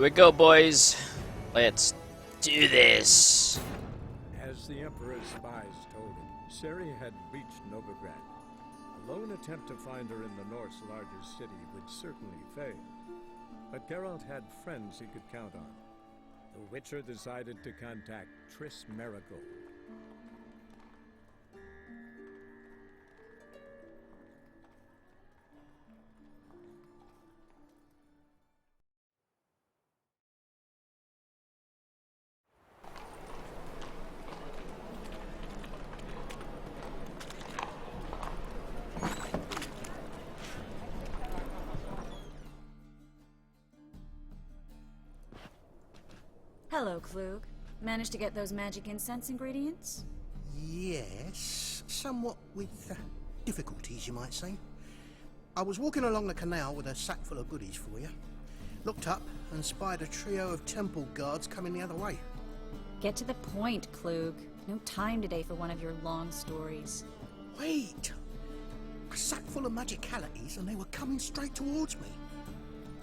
we go, boys. Let's do this. As the Emperor's spies told him, Ciri had reached Novigrad. A lone attempt to find her in the North's largest city would certainly fail. But Geralt had friends he could count on. The Witcher decided to contact Triss Merigold. Hello, Klug. Managed to get those magic incense ingredients? Yes, somewhat with difficulties, you might say. I was walking along the canal with a sack full of goodies for you. Looked up and spied a trio of temple guards coming the other way. Get to the point, Klug. No time today for one of your long stories. Wait! A sack full of magicalities and they were coming straight towards me.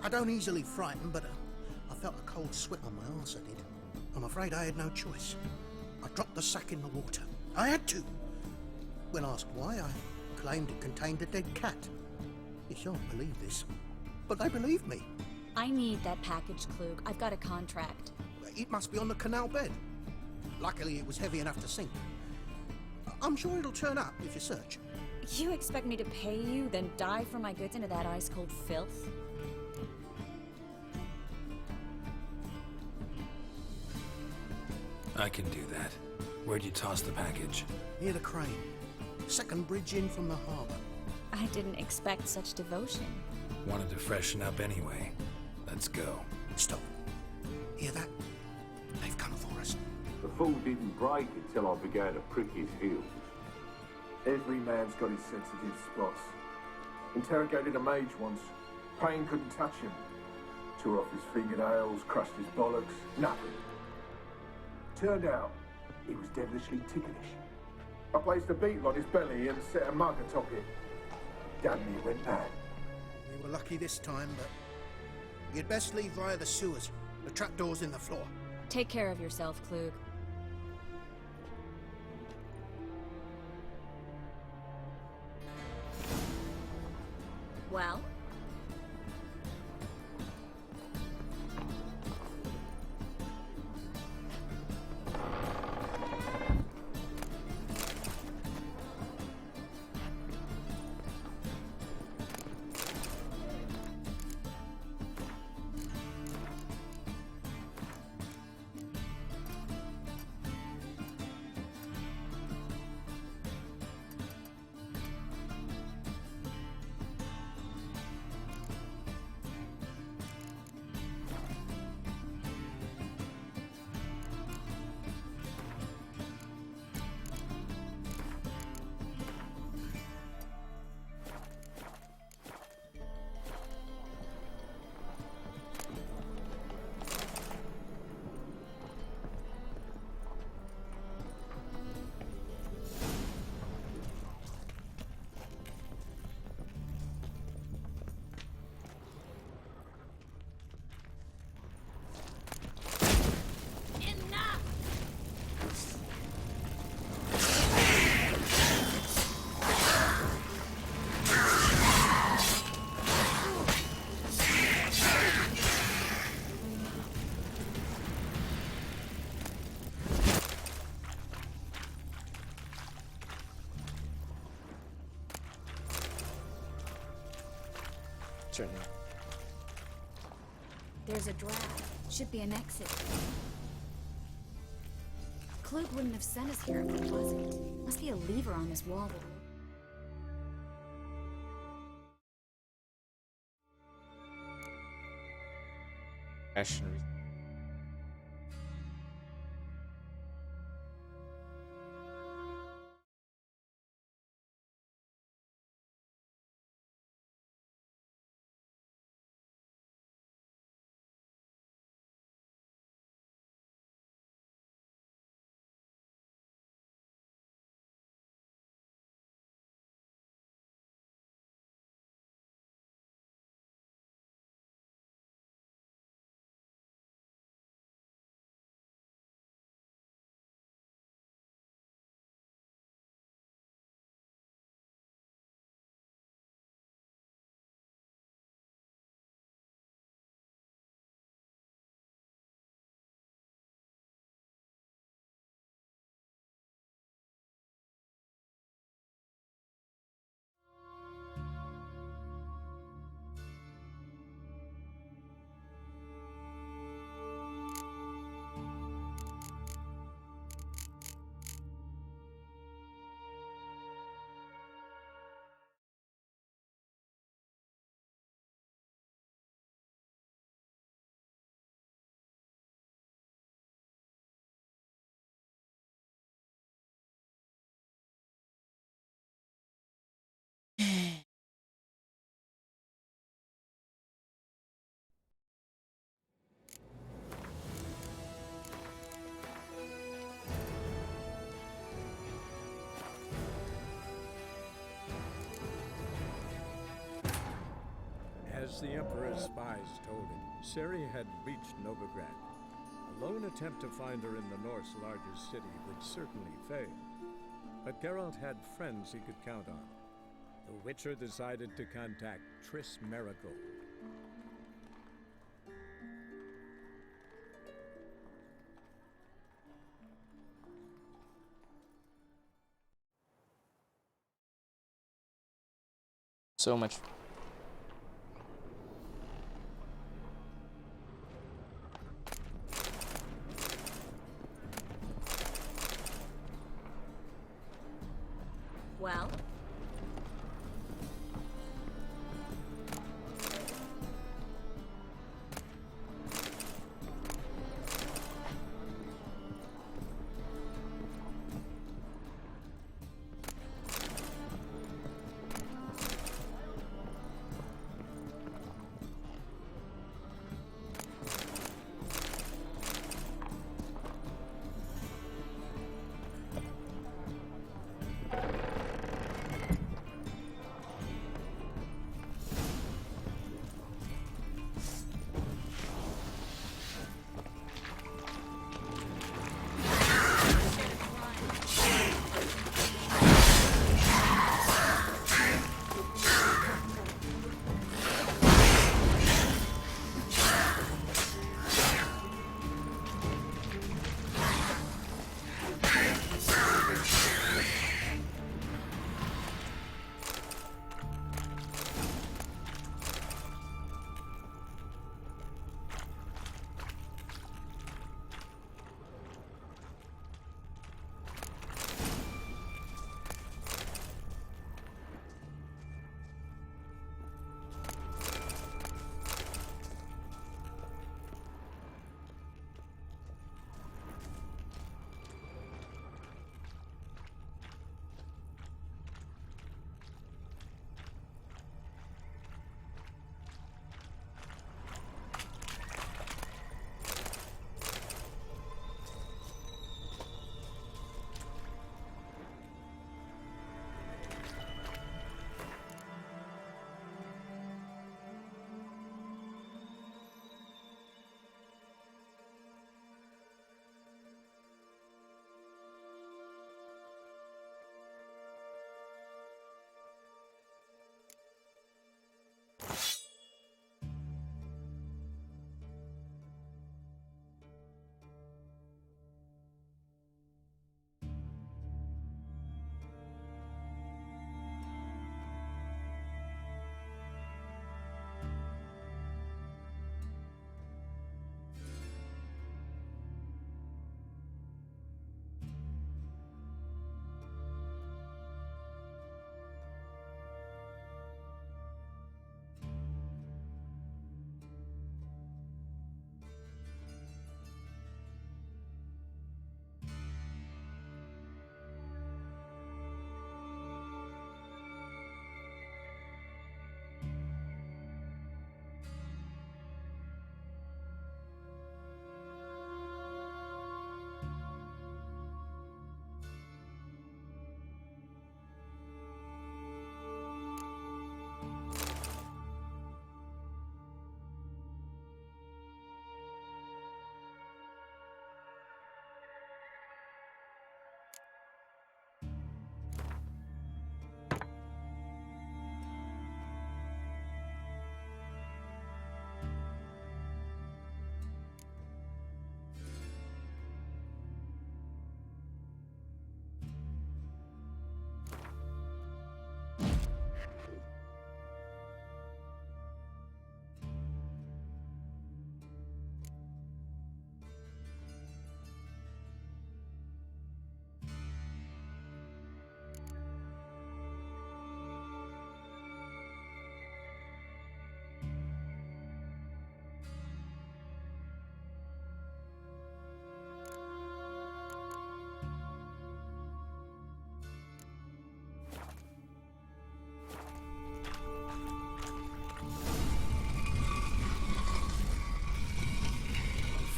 I don't easily frighten, but I felt a cold sweat on my arse, I did. I'm afraid I had no choice. I dropped the sack in the water. I had to. When asked why, I claimed it contained a dead cat. You shan't believe this, but they believed me. I need that package, Klug. I've got a contract. It must be on the canal bed. Luckily, it was heavy enough to sink. I'm sure it'll turn up if you search. You expect me to pay you, then dive for my goods into that ice-cold filth? I can do that. Where'd you toss the package? Near the crane. Second bridge in from the harbour. I didn't expect such devotion. Wanted to freshen up anyway. Let's go. Stop. Hear that? They've come for us. The fool didn't break until I began to prick his heels. Every man's got his sensitive spots. Interrogated a mage once. Pain couldn't touch him. Tore off his fingernails, crushed his bollocks, nothing. Turned out, he was devilishly ticklish. I placed a beetle on his belly and set a mug atop it. Damn me, went mad. We were lucky this time, but you'd best leave via the sewers. The trapdoor's in the floor. Take care of yourself, Klug. Well? Certainly. There's a draft. Should be an exit. Klug wouldn't have sent us here if it wasn't. Must be a lever on this wall. Passion. As the Emperor's spies told him, Ciri had reached Novigrad. A lone attempt to find her in the North's largest city would certainly fail. But Geralt had friends he could count on. The Witcher decided to contact Triss Merigold. So much. Well?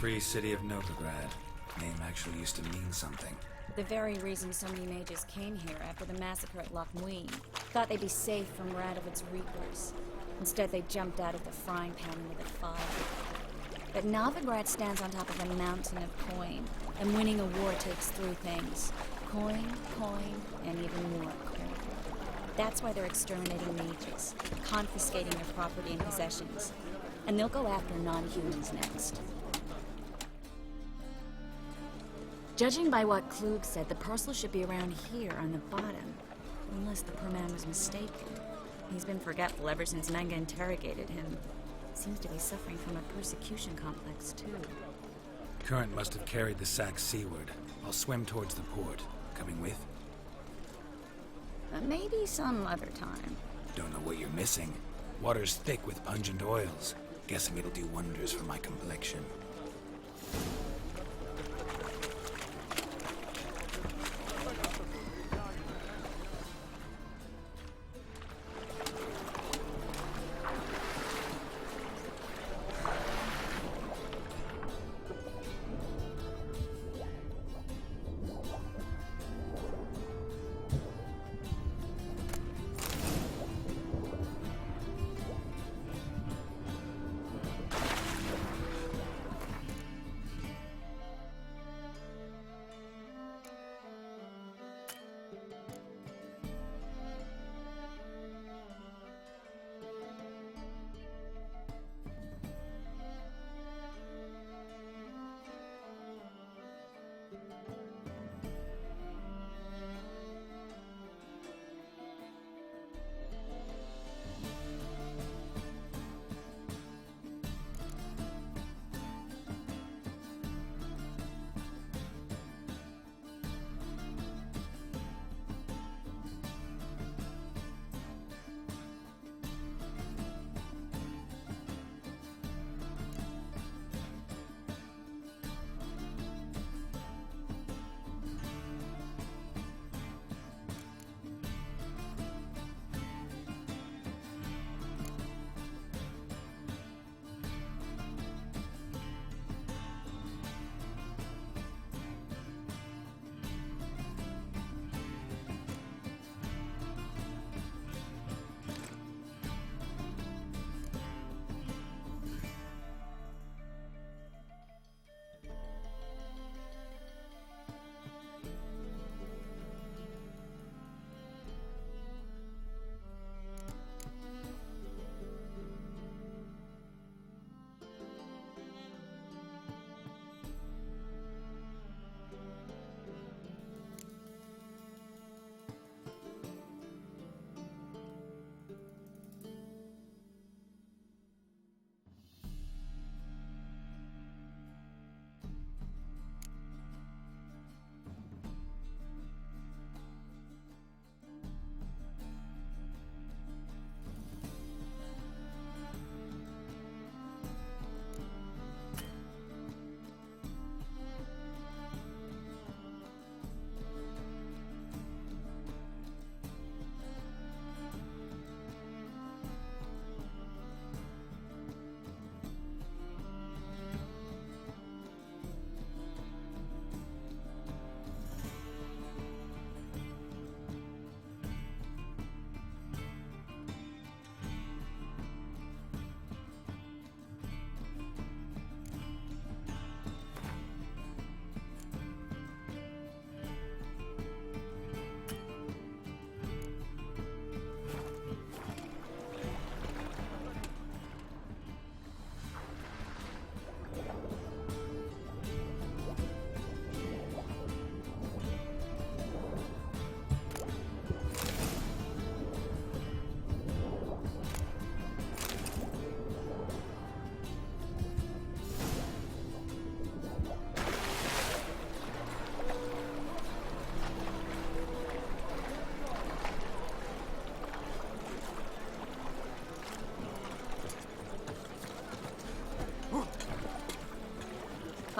Free City of Novigrad. Name actually used to mean something. The very reason so many mages came here after the massacre at Loch Muin. Thought they'd be safe from Radovic's Reapers. Instead, they jumped out of the frying pan into the fire. But Novigrad stands on top of a mountain of coin, and winning a war takes three things. Coin, and even more coin. That's why they're exterminating mages, confiscating their property and possessions. And they'll go after non-humans next. Judging by what Klug said, the parcel should be around here on the bottom. Unless the poor man was mistaken. He's been forgetful ever since Manga interrogated him. Seems to be suffering from a persecution complex, too. Current must have carried the sack seaward. I'll swim towards the port. Coming with? Maybe some other time. Don't know what you're missing. Water's thick with pungent oils. Guessing it'll do wonders for my complexion.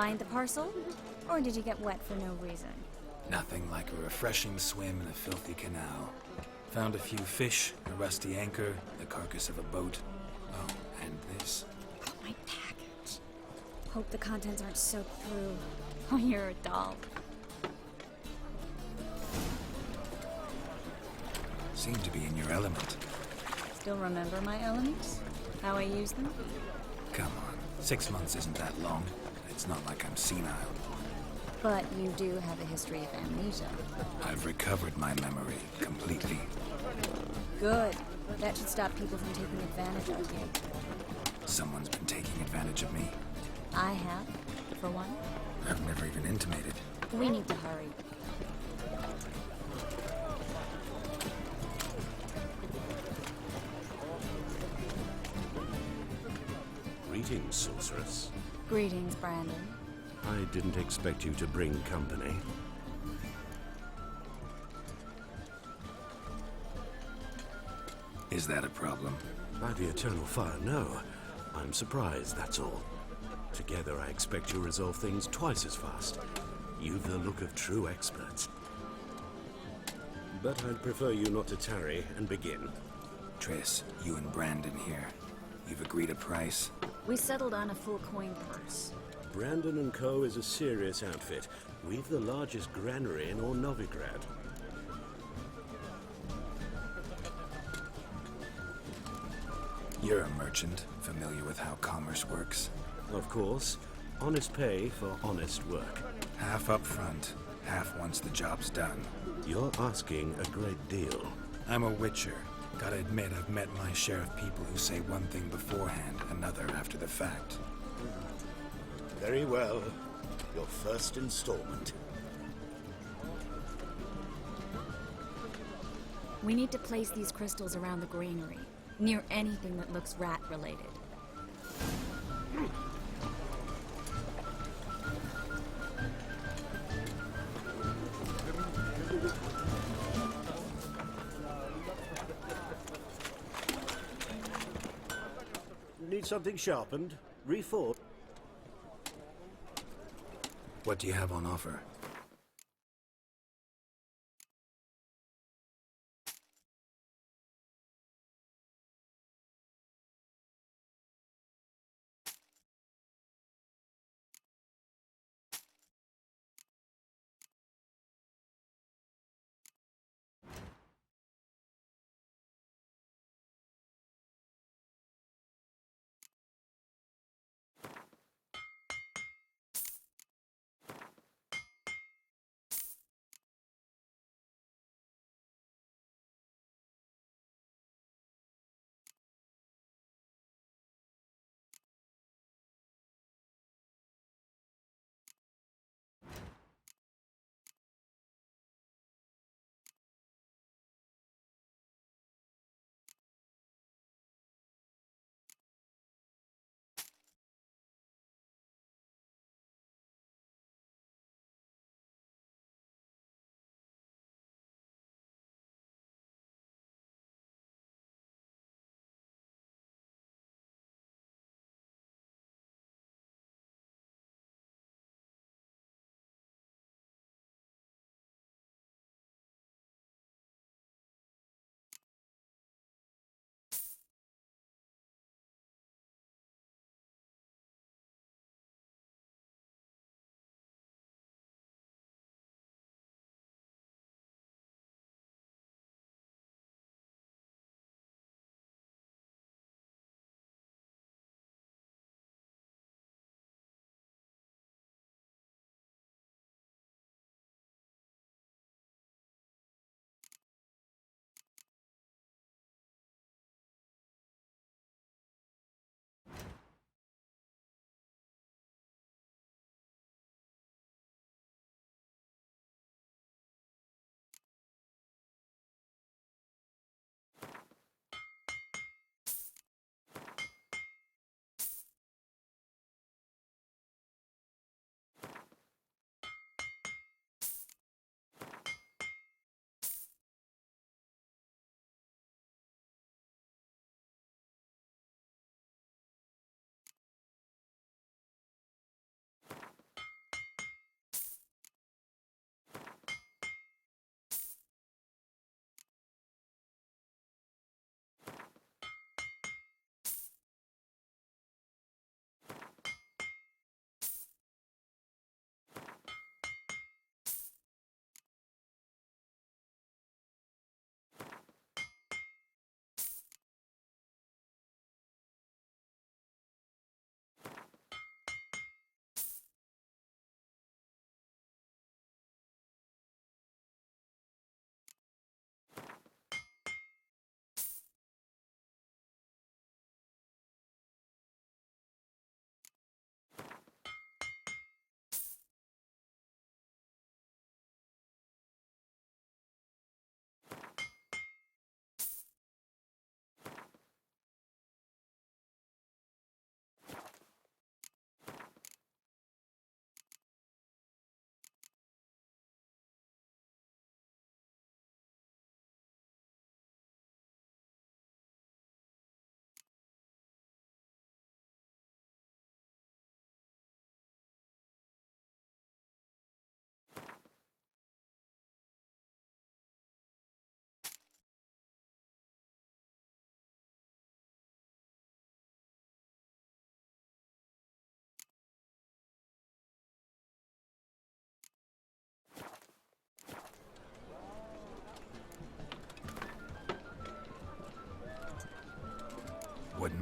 Find the parcel? Or did you get wet for no reason? Nothing like a refreshing swim in a filthy canal. Found a few fish, a rusty anchor, the carcass of a boat. Oh, and this. My package. Hope the contents aren't soaked through. Oh, you're a doll. Seem to be in your element. Still remember my elements? How I use them? Come on, 6 months isn't that long. It's not like I'm senile. But you do have a history of amnesia. I've recovered my memory completely. Good. That should stop people from taking advantage of you. Someone's been taking advantage of me. I have, for one. I've never even intimated. We need to hurry. Greetings, sorceress. Greetings, Brandon. I didn't expect you to bring company. Is that a problem? By the eternal fire, no. I'm surprised, that's all. Together, I expect you'll resolve things twice as fast. You've the look of true experts. But I'd prefer you not to tarry and begin. Triss, you and Brandon here. You've agreed a price? We settled on a full coin purse. Brandon and Co. is a serious outfit. We've the largest granary in all Novigrad. You're a merchant, familiar with how commerce works. Of course, honest pay for honest work. Half up front, half once the job's done. You're asking a great deal. I'm a witcher. Gotta admit, I've met my share of people who say one thing beforehand, another after the fact. Very well. Your first installment. We need to place these crystals around the granary, near anything that looks rat-related. Need something sharpened? Reforged? What do you have on offer?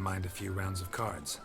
mind a few rounds of cards.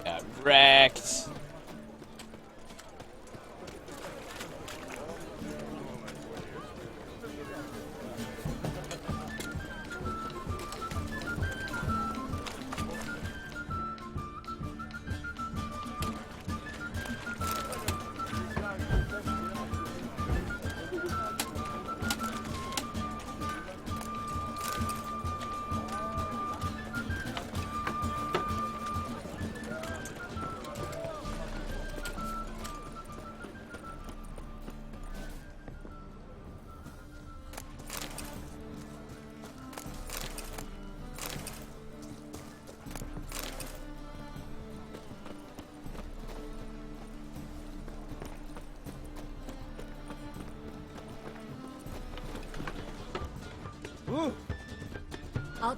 Got wrecked.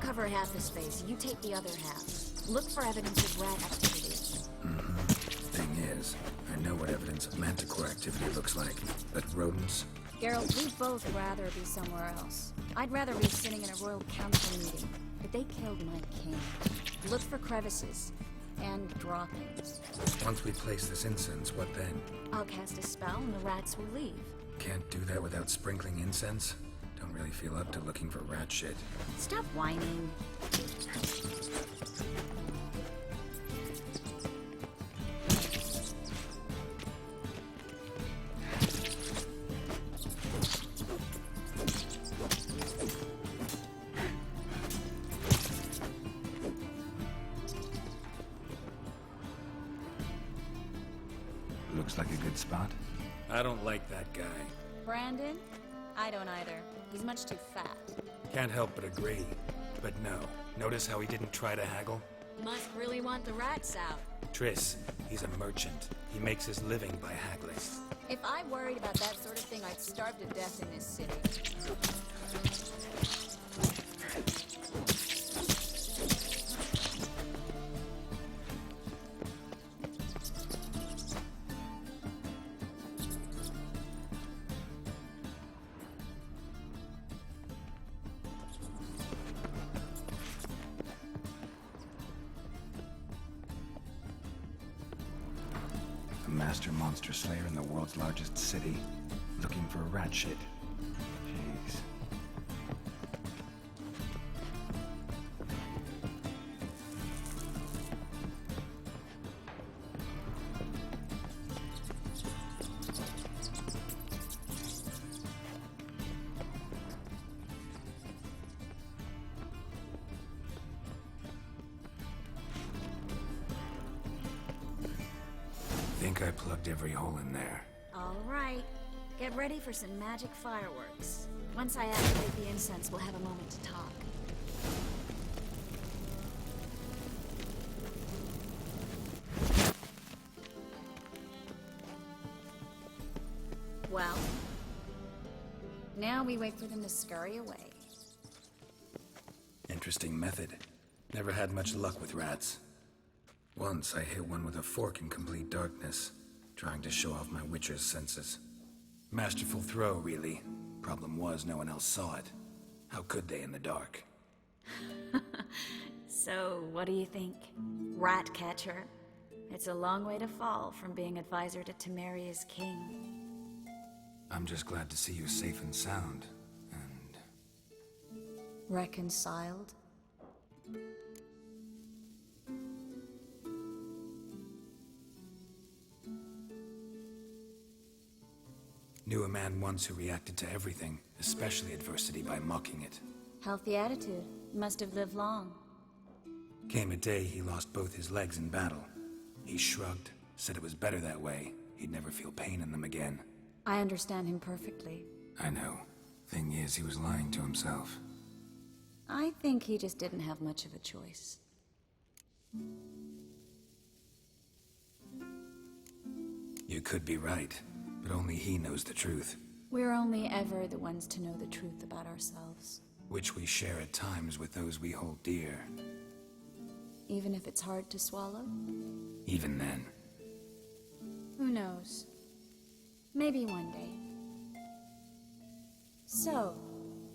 I'll cover half the space, you take the other half. Look for evidence of rat activity. Thing is, I know what evidence of manticore activity looks like, but rodents? Geralt, we'd both rather be somewhere else. I'd rather be sitting in a royal council meeting, but they killed my king. Look for crevices and droppings. Once we place this incense, what then? I'll cast a spell and the rats will leave. Can't do that without sprinkling incense? Don't really feel up to looking for rat shit. Stop whining. Looks like a good spot. I don't like that guy. Brandon? I don't either. He's much too fat. Can't help but agree. But no. Notice how he didn't try to haggle? Must really want the rats out. Triss, he's a merchant. He makes his living by haggling. If I worried about that sort of thing, I'd starve to death in this city. A master monster slayer in the world's largest city, looking for rat shit. Jeez. Think I plugged every hole in there. All right. Get ready for some magic fireworks. Once I activate the incense, we'll have a moment to talk. Well, now we wait for them to scurry away. Interesting method. Never had much luck with rats. Once I hit one with a fork in complete darkness, trying to show off my witcher's senses. Masterful throw, really. Problem was, no one else saw it. How could they in the dark? So, what do you think? Rat catcher? It's a long way to fall from being advisor to Temeria's king. I'm just glad to see you safe and sound, and... Reconciled? Knew a man once who reacted to everything, especially adversity, by mocking it. Healthy attitude. Must have lived long. Came a day he lost both his legs in battle. He shrugged, said it was better that way. He'd never feel pain in them again. I understand him perfectly. I know. Thing is, he was lying to himself. I think he just didn't have much of a choice. You could be right, but only he knows the truth. We're only ever the ones to know the truth about ourselves. Which we share at times with those we hold dear. Even if it's hard to swallow? Even then. Who knows? Maybe one day. So,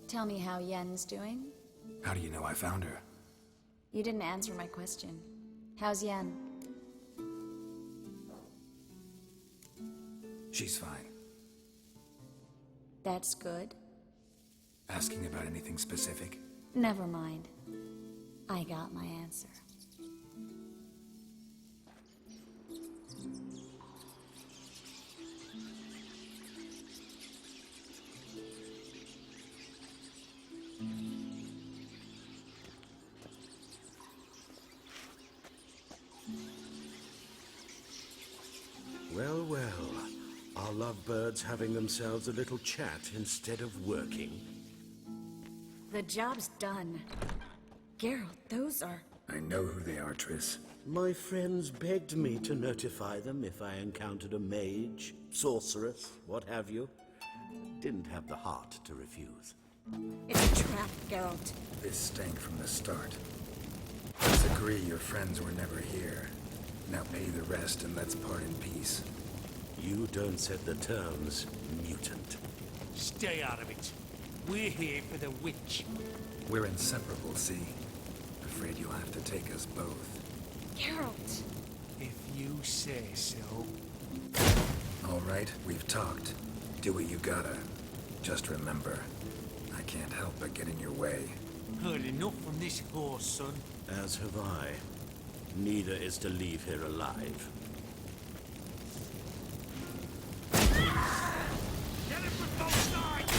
tell me how Yen's doing? How do you know I found her? You didn't answer my question. How's Yen? She's fine. That's good. Asking about anything specific? Never mind. I got my answer. Well, well. Are lovebirds having themselves a little chat instead of working? The job's done. Geralt, those are... I know who they are, Triss. My friends begged me to notify them if I encountered a mage, sorceress, what have you. Didn't have the heart to refuse. It's a trap, Geralt. This stank from the start. Let's agree your friends were never here. Now pay the rest and let's part in peace. You don't set the terms, mutant. Stay out of it. We're here for the witch. We're inseparable, see? Afraid you'll have to take us both. Geralt! If you say so. All right, we've talked. Do what you gotta. Just remember, I can't help but get in your way. Heard enough from this horse, son. As have I. Neither is to leave here alive. Get him from both sides!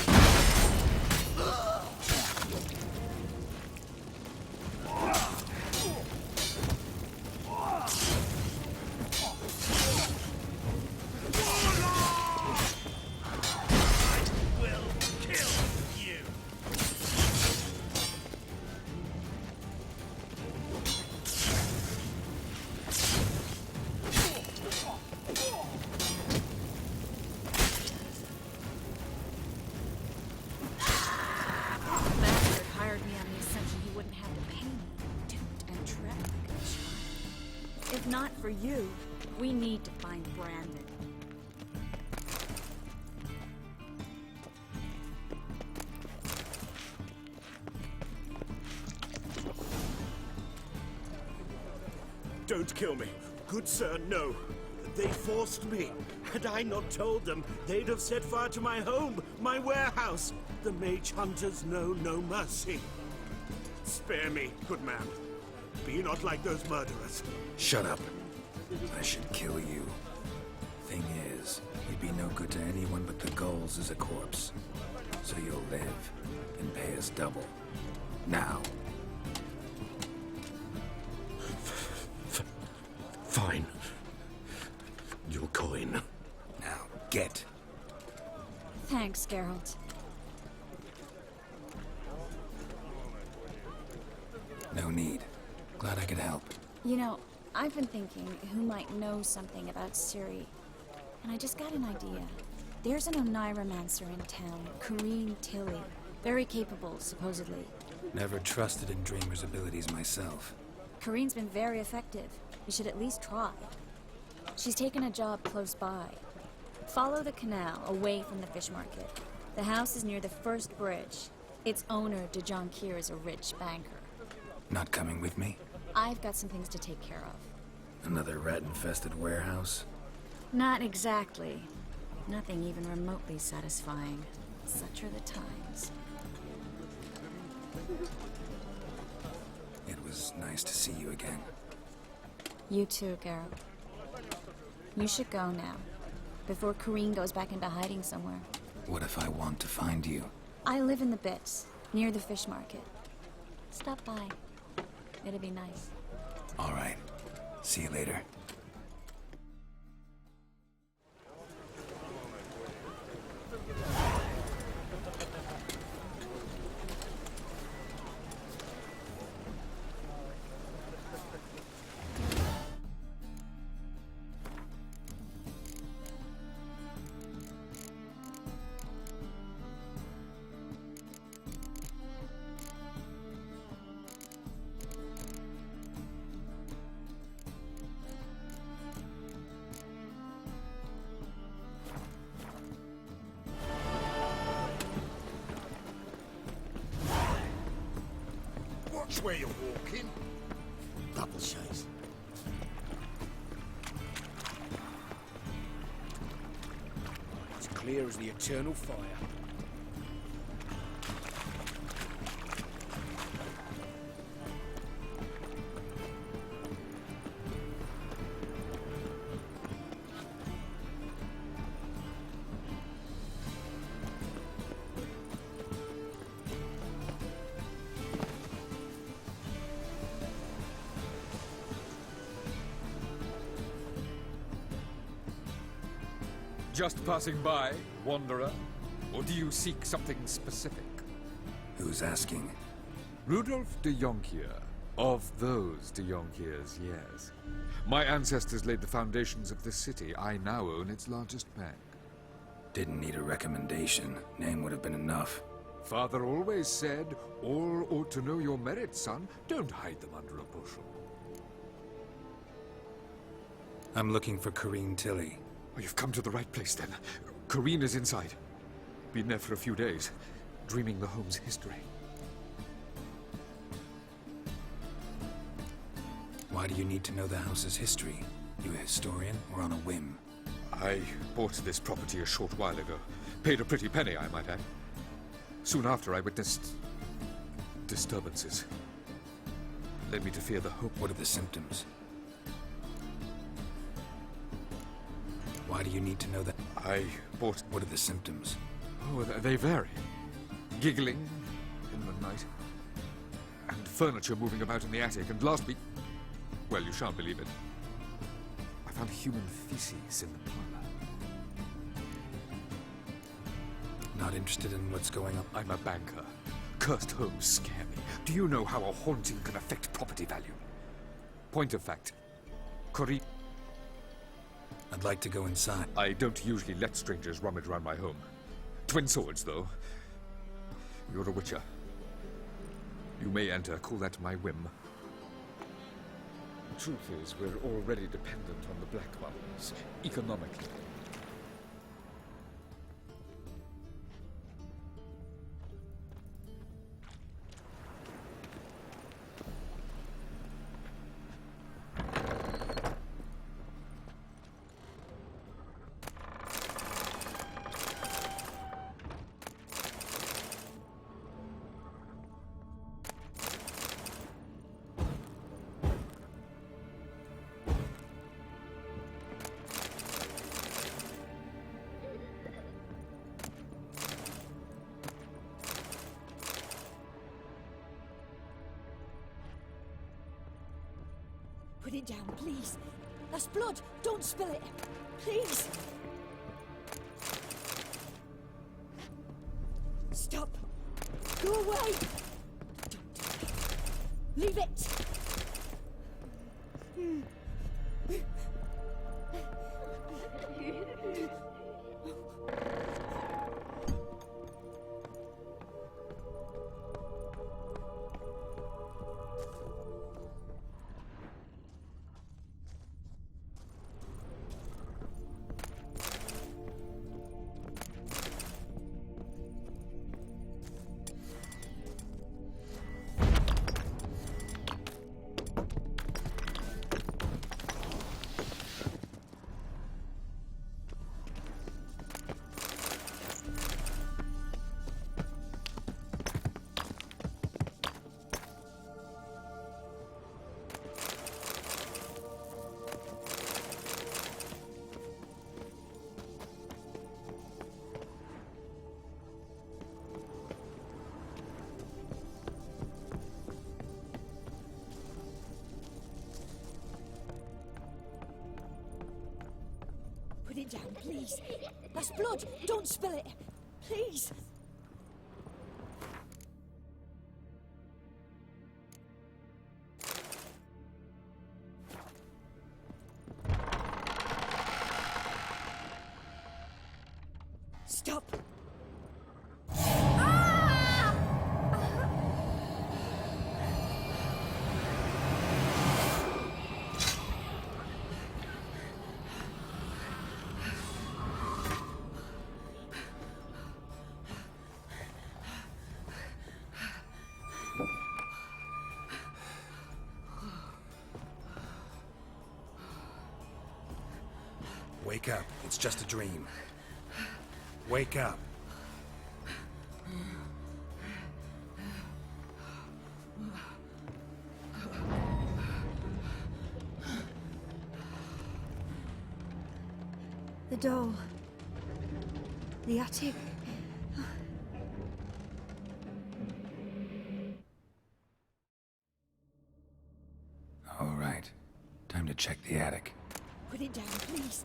If not for you, we need to find Brandon. Don't kill me. Good sir, no. They forced me. Had I not told them, they'd have set fire to my home, my warehouse. The mage hunters know no mercy. Spare me, good man. Be not like those murderers. Shut up. I should kill you. Thing is, you'd be no good to anyone but the Gulls as a corpse. So you'll live and pay us double. Now. Fine. Your coin. Now, get. Thanks, Geralt. No need. Glad I could help. You know, I've been thinking who might know something about Ciri. And I just got an idea. There's an Oneiromancer in town, Corrine Tilly. Very capable, supposedly. Never trusted in Dreamer's abilities myself. Corrine's been very effective. You should at least try. She's taken a job close by. Follow the canal away from the fish market. The house is near the first bridge. Its owner, Dejon Kier, is a rich banker. Not coming with me? I've got some things to take care of. Another rat-infested warehouse? Not exactly. Nothing even remotely satisfying. Such are the times. It was nice to see you again. You too, Geralt. You should go now, before Corrine goes back into hiding somewhere. What if I want to find you? I live in the Bits, near the fish market. Stop by. It'll be nice. All right. See you later. Watch where you're walking. Double chase. It's clear as the eternal fire. Just passing by, wanderer? Or do you seek something specific? Who's asking? Rudolf de Jonkier. Of those de Jonkiers, yes. My ancestors laid the foundations of this city. I now own its largest bank. Didn't need a recommendation. Name would have been enough. Father always said, all ought to know your merits, son. Don't hide them under a bushel. I'm looking for Corrine Tilly. Oh, you've come to the right place, then. Corrine is inside. Been there for a few days, dreaming the home's history. Why do you need to know the house's history? You a historian, or on a whim? I bought this property a short while ago. Paid a pretty penny, I might add. Soon after, I witnessed disturbances. Led me to fear the home. What are the symptoms? Why do you need to know that? I bought... What are the symptoms? Oh, they vary. Giggling in the night. And furniture moving about in the attic. And last week... Well, you shan't believe it. I found human feces in the parlor. Not interested in what's going on? I'm a banker. Cursed homes scare me. Do you know how a haunting can affect property value? Point of fact. Corrine... I'd like to go inside. I don't usually let strangers rummage around my home. Twin swords, though. You're a witcher. You may enter, call that my whim. The truth is, we're already dependent on the Black Ones, economically. Put it down, please. That's blood. Don't spill it. Please. Stop. Go away. Don't do that. Leave it. Put it down, please. That's blood. Don't spill it. Please. Stop. Wake up. It's just a dream. Wake up. The doll. The attic. All right. Time to check the attic. Put it down, please.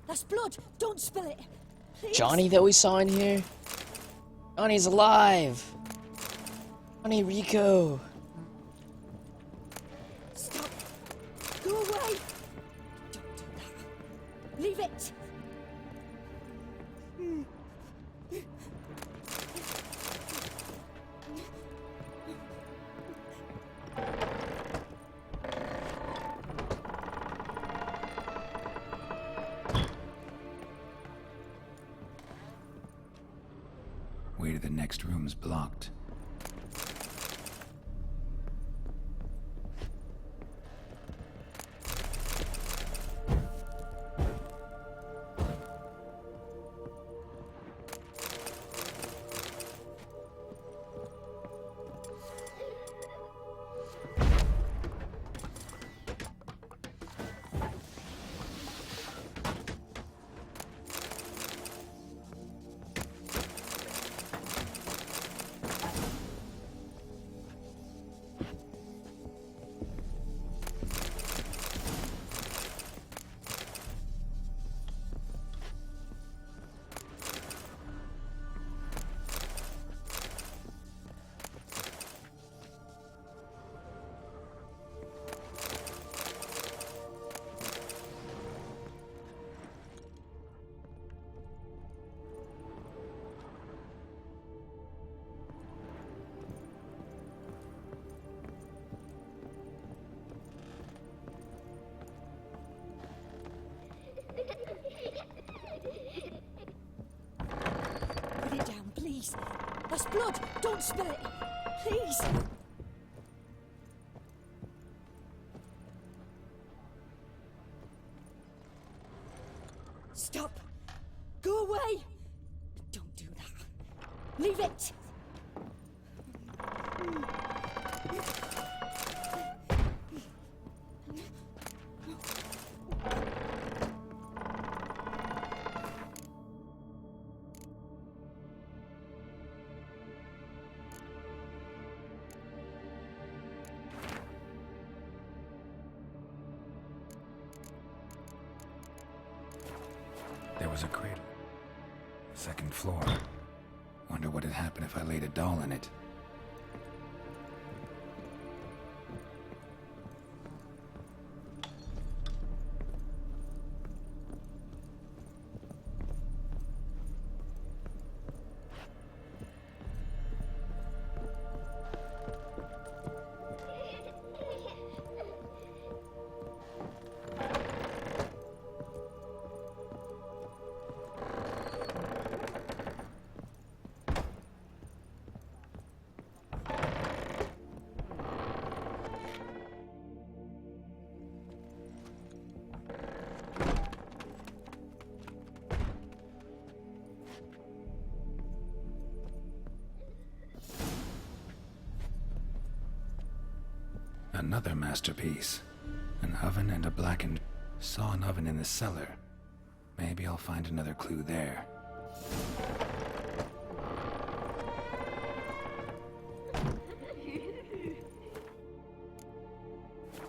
That's blood. Don't spill it. Please. Johnny that we saw in here? Johnny's alive! Johnny Rico! Stop. Go away. Don't do that. Leave it. next room's blocked. Put it down, please. That's blood. Don't spill it. Please. Stop. Go away. Don't do that. Leave it. There was a cradle. Second floor. Wonder what had happened if I laid a doll in it. Another masterpiece. An oven and a blackened... Saw an oven in the cellar. Maybe I'll find another clue there.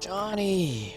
Johnny!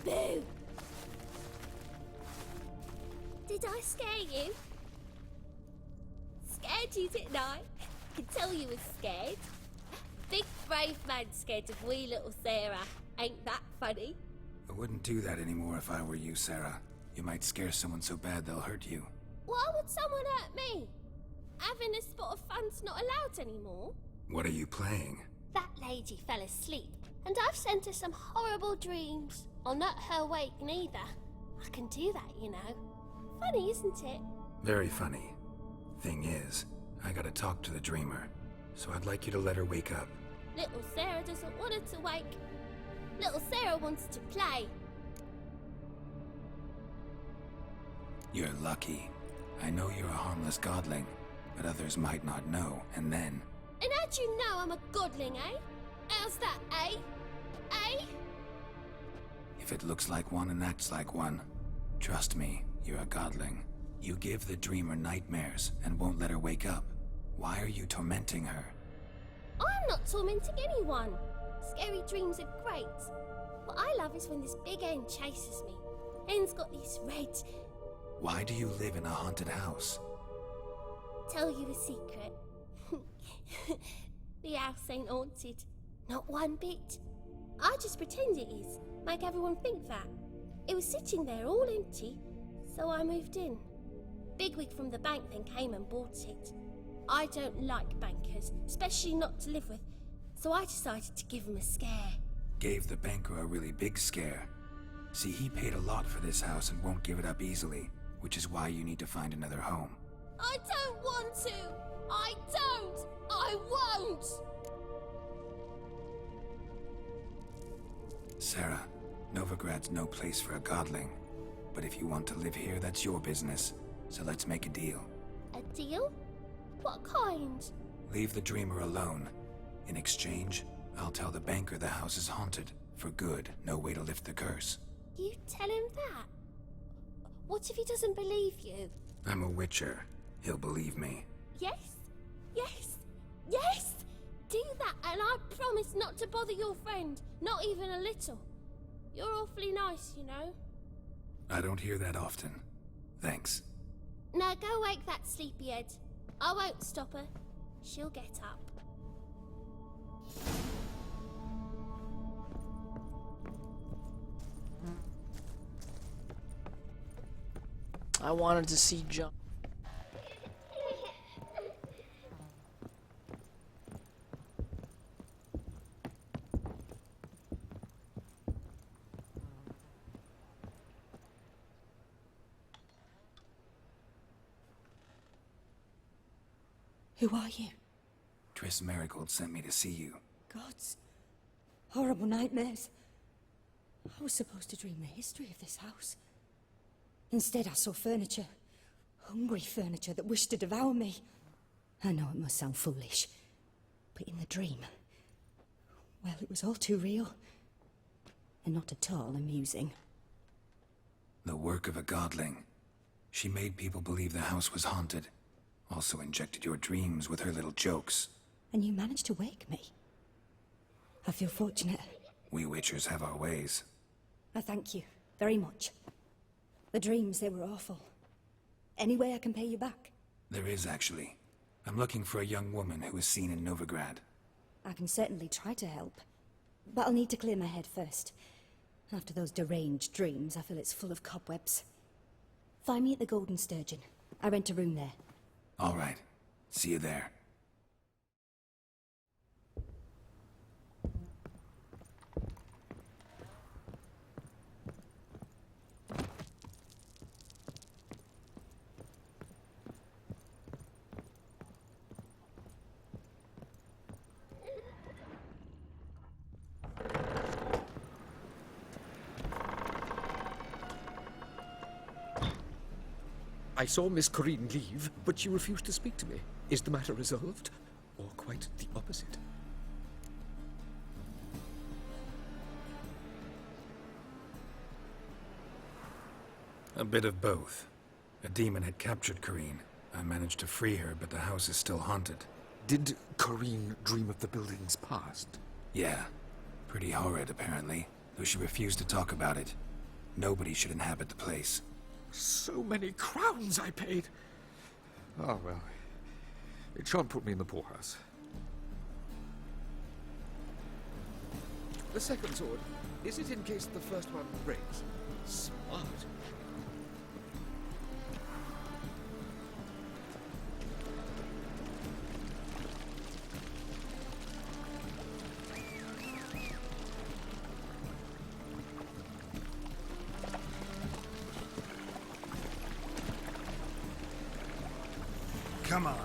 Boo! Did I scare you? Scared you, didn't I? Could tell you was scared. Big brave man scared of wee little Sarah. Ain't that funny? I wouldn't do that anymore if I were you, Sarah. You might scare someone so bad they'll hurt you. Why would someone hurt me? Having a spot of fun's not allowed anymore. What are you playing? That lady fell asleep, and I've sent her some horrible dreams. I'll not her wake neither. I can do that, you know. Funny, isn't it? Very funny. Thing is, I gotta talk to the dreamer, so I'd like you to let her wake up. Little Sarah doesn't want her to wake. Little Sarah wants to play. You're lucky. I know you're a harmless godling, but others might not know, and then... And how'd you know I'm a godling, eh? How's that, eh? Eh? If it looks like one and acts like one, trust me, you're a godling. You give the dreamer nightmares and won't let her wake up. Why are you tormenting her? I'm not tormenting anyone. Scary dreams are great. What I love is when this big hen chases me. Hen's got this red... Why do you live in a haunted house? Tell you a secret. The house ain't haunted. Not one bit. I just pretend it is. Make everyone think that. It was sitting there all empty, so I moved in. Bigwig from the bank then came and bought it. I don't like bankers, especially not to live with, so I decided to give him a scare. Gave the banker a really big scare. See, he paid a lot for this house and won't give it up easily, which is why you need to find another home. I don't want to! I don't! I won't! Sarah, Novigrad's no place for a godling. But if you want to live here, that's your business. So let's make a deal. A deal? What kind? Leave the dreamer alone. In exchange, I'll tell the banker the house is haunted. For good, no way to lift the curse. You tell him that? What if he doesn't believe you? I'm a witcher. He'll believe me. Yes? Yes? Yes! Do that and I promise not to bother your friend. Not even a little. You're awfully nice, you know. I don't hear that often. Thanks. Now go wake that sleepyhead. I won't stop her. She'll get up. I wanted to see John. Who are you? Triss Marigold sent me to see you. Gods. Horrible nightmares. I was supposed to dream the history of this house. Instead, I saw furniture. Hungry furniture that wished to devour me. I know it must sound foolish, but in the dream, well, it was all too real. And not at all amusing. The work of a godling. She made people believe the house was haunted. Also injected your dreams with her little jokes. And you managed to wake me. I feel fortunate. We witchers have our ways. I thank you very much. The dreams, they were awful. Any way I can pay you back? There is, actually. I'm looking for a young woman who was seen in Novigrad. I can certainly try to help. But I'll need to clear my head first. After those deranged dreams, I feel it's full of cobwebs. Find me at the Golden Sturgeon. I rent a room there. All right. See you there. I saw Miss Corinne leave, but she refused to speak to me. Is the matter resolved? Or quite the opposite? A bit of both. A demon had captured Corinne. I managed to free her, but the house is still haunted. Did Corinne dream of the building's past? Yeah. Pretty horrid, apparently, though she refused to talk about it. Nobody should inhabit the place. So many crowns I paid. Oh, well. It shan't put me in the poorhouse. The second sword, is it in case the first one breaks? Smart. Come on.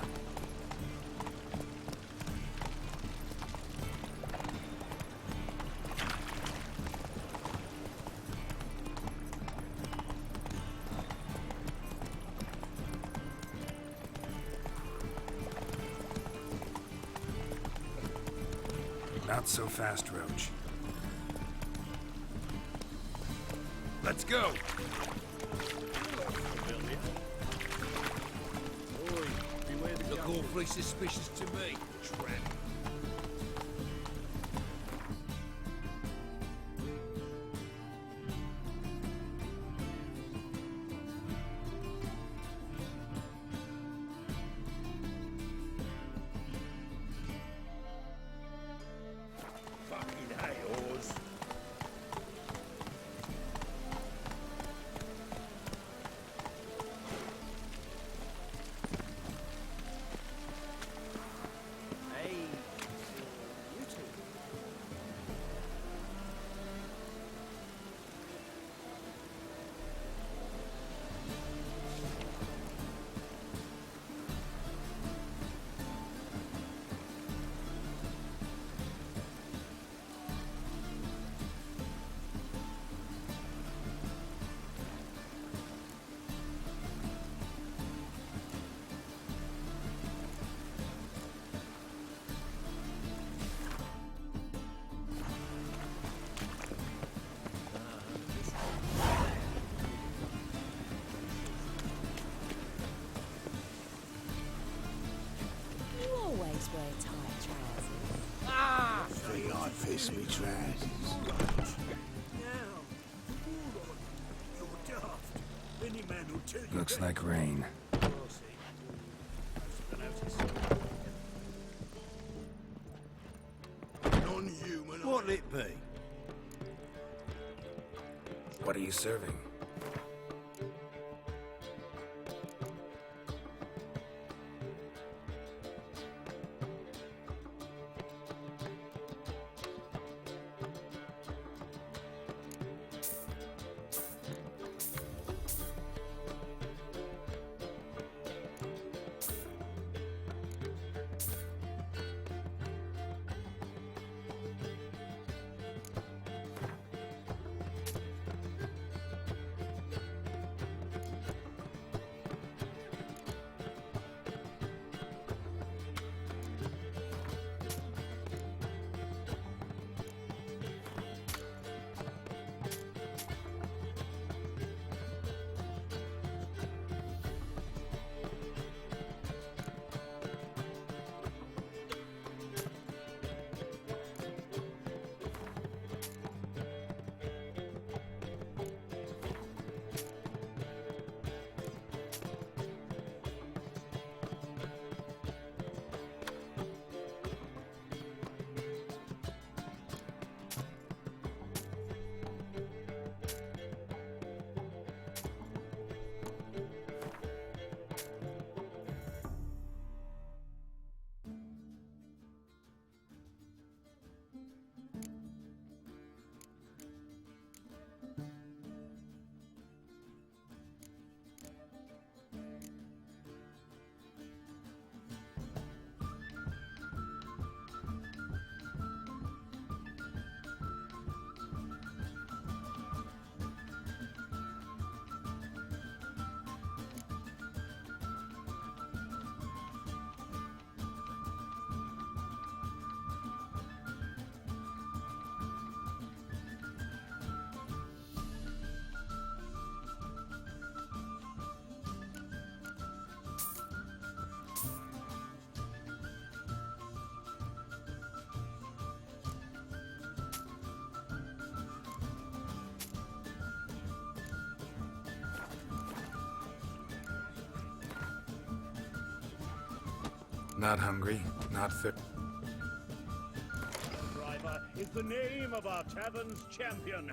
Not so fast, Roach. Let's go! Look awfully suspicious to me, tramp. Fucking hay-horse. You always wear tight trousers. Think I fist me trousers. Looks like rain. Non-human. What'll it be? What are you serving? Not hungry, not thirsty. Driver is the name of our tavern's champion.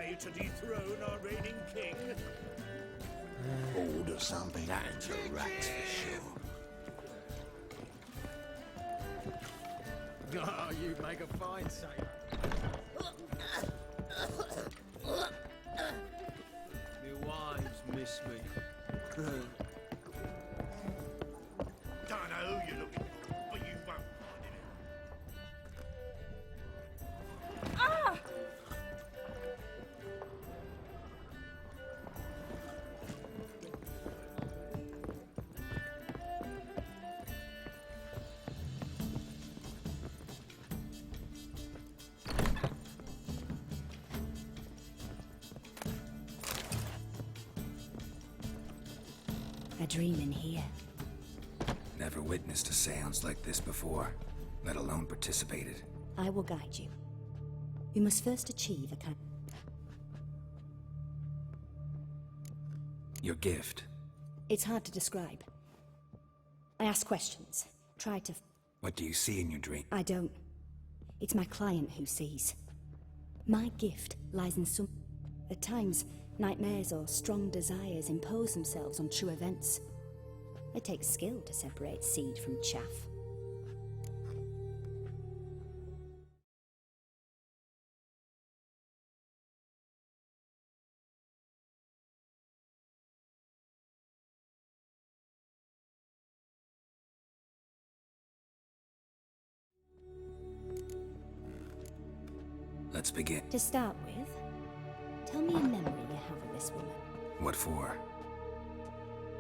way to dethrone our reigning king? Order something. That's a rat for sure. Oh, you make a fine sailor. My wives miss me. Don't know who you're looking for, but you won't find it. Ah! A dream in here. Never witnessed a seance like this before, let alone participated. I will guide you. We must first achieve a kind. Your gift. It's hard to describe. I ask questions. Try to. What do you see in your dream? I don't. It's my client who sees. My gift lies in some. At times, nightmares or strong desires impose themselves on true events. It takes skill to separate seed from chaff. Let's begin. To start with, tell me a memory you have of this woman. What for?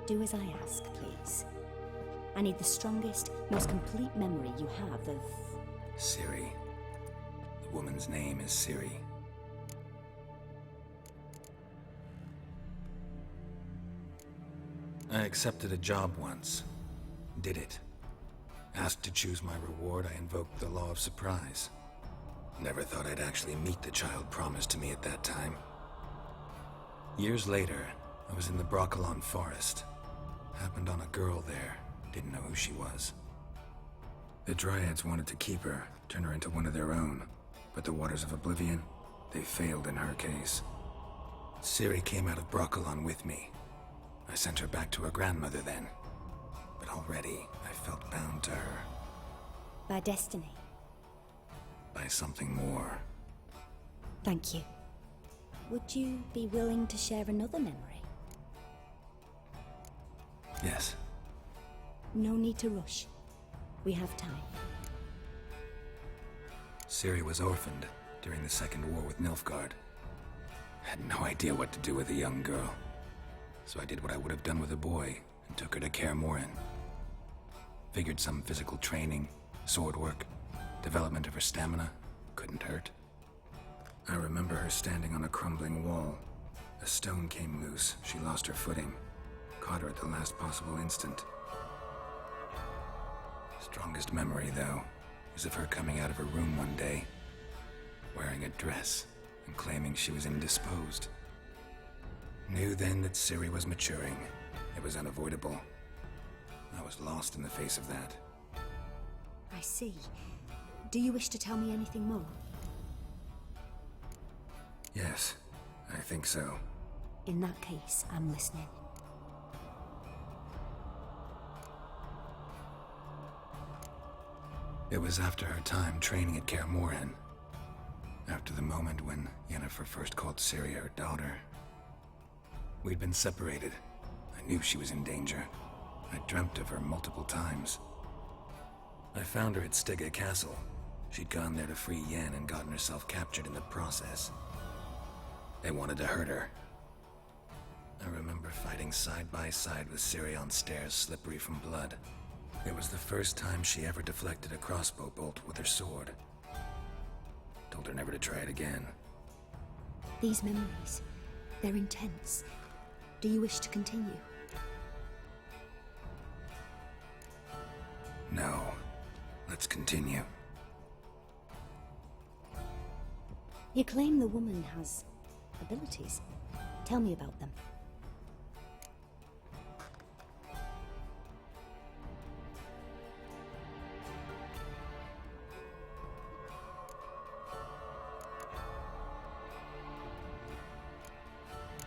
Do as I ask, please. I need the strongest, most complete memory you have of... Ciri. The woman's name is Ciri. I accepted a job once. Did it. Asked to choose my reward, I invoked the law of surprise. Never thought I'd actually meet the child promised to me at that time. Years later, I was in the Broccolon forest. Happened on a girl there. Didn't know who she was. The Dryads wanted to keep her, turn her into one of their own. But the Waters of Oblivion, they failed in her case. Ciri came out of Broccolon with me. I sent her back to her grandmother then. But already, I felt bound to her. By destiny. By something more. Thank you. Would you be willing to share another memory? Yes. No need to rush. We have time. Ciri was orphaned during the Second War with Nilfgaard. Had no idea what to do with a young girl. So I did what I would have done with a boy and took her to Kaer Morhen. Figured some physical training, sword work, development of her stamina couldn't hurt. I remember her standing on a crumbling wall. A stone came loose, she lost her footing. Caught her at the last possible instant. Strongest memory, though, is of her coming out of her room one day, wearing a dress and claiming she was indisposed. Knew then that Ciri was maturing. It was unavoidable. I was lost in the face of that. I see. Do you wish to tell me anything more? Yes, I think so. In that case, I'm listening. It was after her time training at Kaer Morhen. After the moment when Yennefer first called Ciri her daughter. We'd been separated. I knew she was in danger. I dreamt of her multiple times. I found her at Stygga Castle. She'd gone there to free Yen and gotten herself captured in the process. They wanted to hurt her. I remember fighting side by side with Ciri on stairs slippery from blood. It was the first time she ever deflected a crossbow bolt with her sword. Told her never to try it again. These memories, they're intense. Do you wish to continue? No. Let's continue. You claim the woman has abilities. Tell me about them.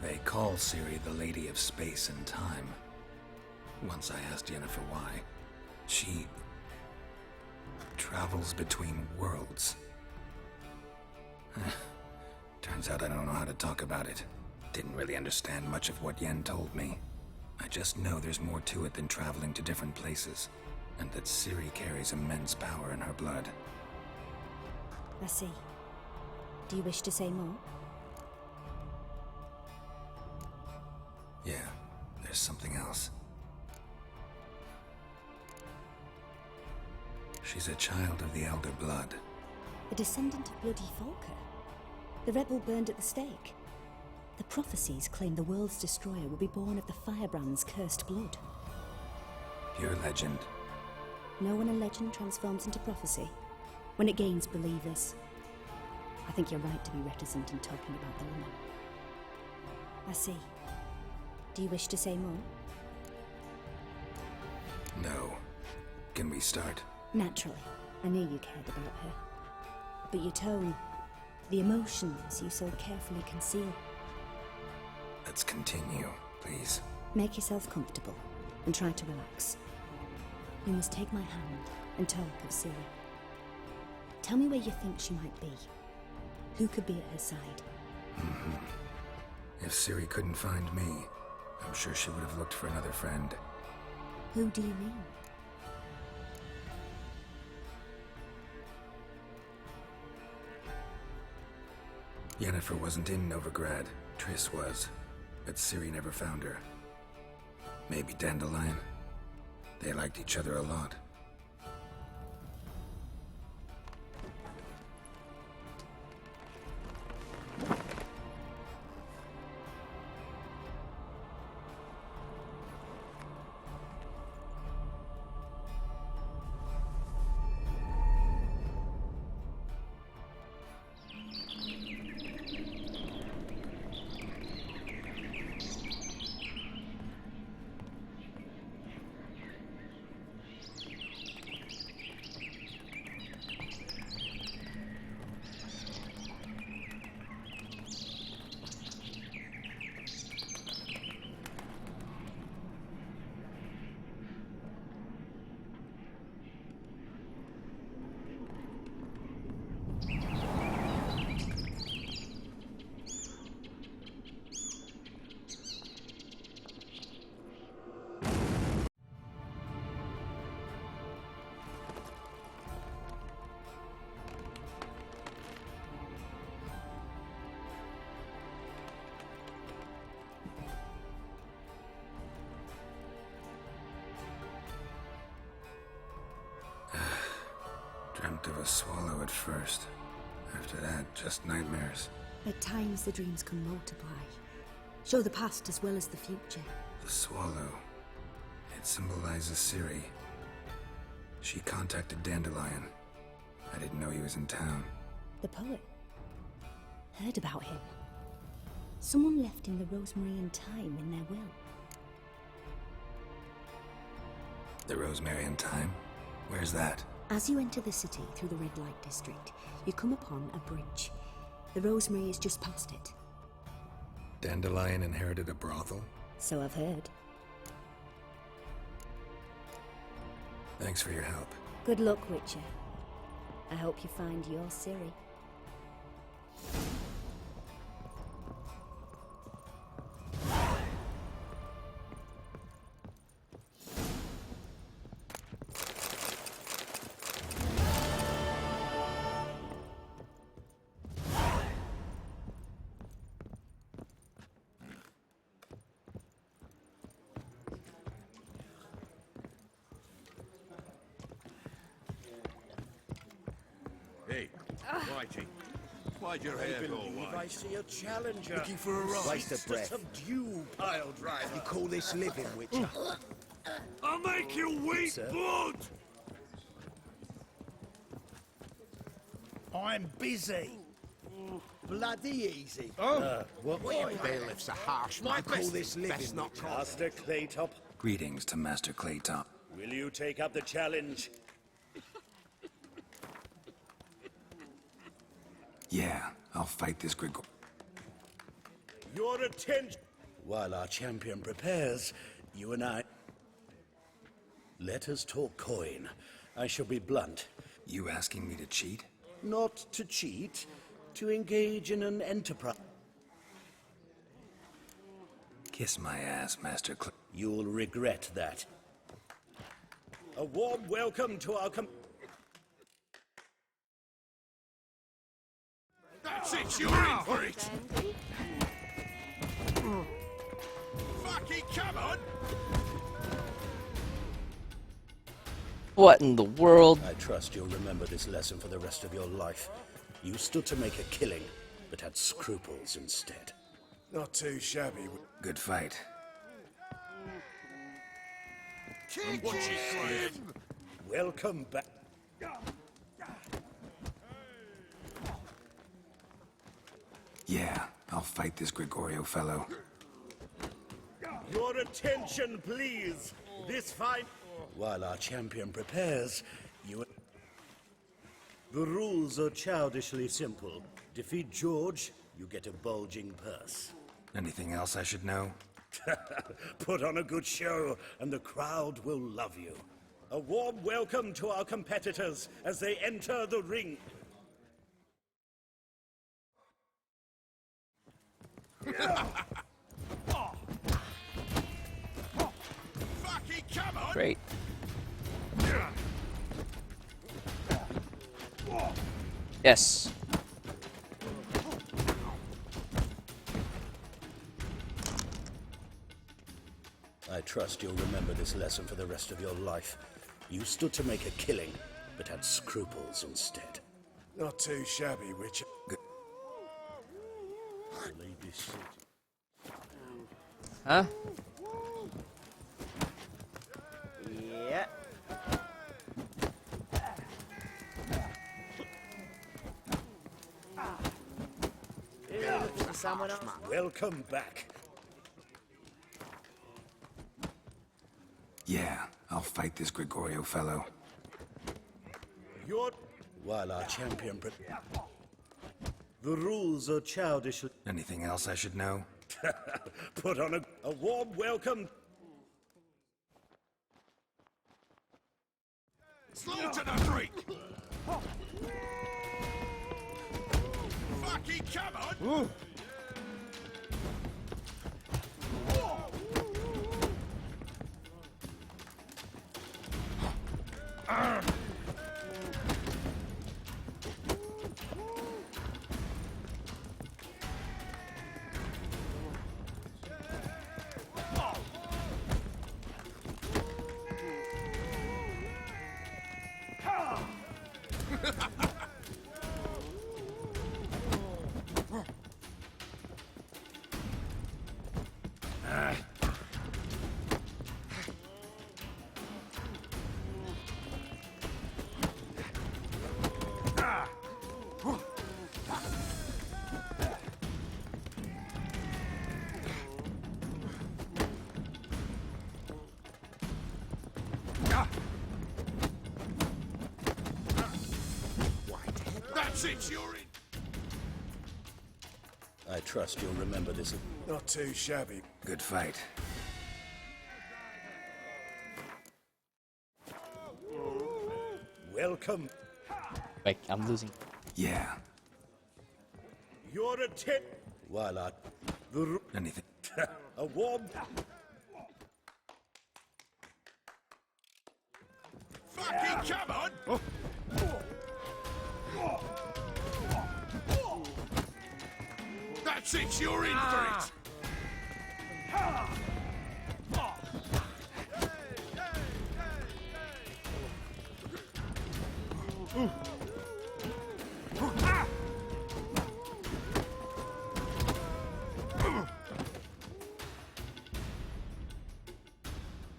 They call Ciri the Lady of Space and Time. Once I asked Yennefer why. She travels between worlds. Turns out I don't know how to talk about it. Didn't really understand much of what Yen told me. I just know there's more to it than traveling to different places, and that Ciri carries immense power in her blood. I see. Do you wish to say more? Yeah, there's something else. She's a child of the Elder Blood. A descendant of bloody Falker. The rebel burned at the stake. The prophecies claim the world's destroyer will be born of the Firebrand's cursed blood. Pure legend. Know when a legend transforms into prophecy? When it gains believers. I think you're right to be reticent in talking about the woman. I see. Do you wish to say more? No. Can we start? Naturally. I knew you cared about her. But your tone, the emotions you so carefully conceal. Let's continue, please. Make yourself comfortable and try to relax. You must take my hand and talk of Ciri. Tell me where you think she might be. Who could be at her side? If Ciri couldn't find me, I'm sure she would have looked for another friend. Who do you mean? Yennefer wasn't in Novigrad. Triss was. But Ciri never found her. Maybe Dandelion? They liked each other a lot. Dreamt of a swallow at first. After that, just nightmares. At times the dreams can multiply. Show the past as well as the future. The swallow. It symbolizes Ciri. She contacted Dandelion. I didn't know he was in town. The poet. Heard about him. Someone left him the rosemary and thyme in their will. The Rosemary and Thyme? Where's that? As you enter the city through the red light district, you come upon a bridge. The rosemary is just past it. Dandelion inherited a brothel? So I've heard. Thanks for your help. Good luck, Witcher. I hope you find your Ciri. Hey, Whitey. Why'd your hair go white? I see a challenger. Looking for a ride? Waste of breath. Subdue, pile driver. You call this living, Witcher? I'll make you weep blood! I'm busy. Bloody easy. What? Bailiff's a harsh man. Call this living, not Master Claytop, Greetings to Master Claytop. will you take up the challenge? Yeah, I'll fight this Grigor. Your attention. While our champion prepares, you and I... Let us talk coin. I shall be blunt. You asking me to cheat? Not to cheat, to engage in an enterprise. Kiss my ass, Master Cl... You'll regret that. A warm welcome to our That's it, you're in for it! Fucking come on! What in the world? I trust you'll remember this lesson for the rest of your life. You stood to make a killing, but had scruples instead. Not too shabby. Good fight. Watch it, Graham! Welcome back. Yeah, I'll fight this Gregorio fellow. Your attention, please. This fight... While our champion prepares, you... The rules are childishly simple. Defeat George, you get a bulging purse. Anything else I should know? Put on a good show, and the crowd will love you. A warm welcome to our competitors as they enter the ring. Fucking come on! Great. Yes. I trust you'll remember this lesson for the rest of your life. You stood to make a killing, but had scruples instead. Not too shabby, Richard. Lady City. Huh? Yeah. Someone else? Welcome back. Yeah, I'll fight this Gregorio fellow. Your... While our champion The rules are childish. Anything else I should know? Put on a warm welcome. Slaughter the freak! Fucking come on! That's it, you're in! I trust you'll remember this. Not too shabby. Good fight. Welcome. Wait, I'm losing. Yeah. Your attention. While our... Anything. A warm... Fucking come on! That's it, you're in for it!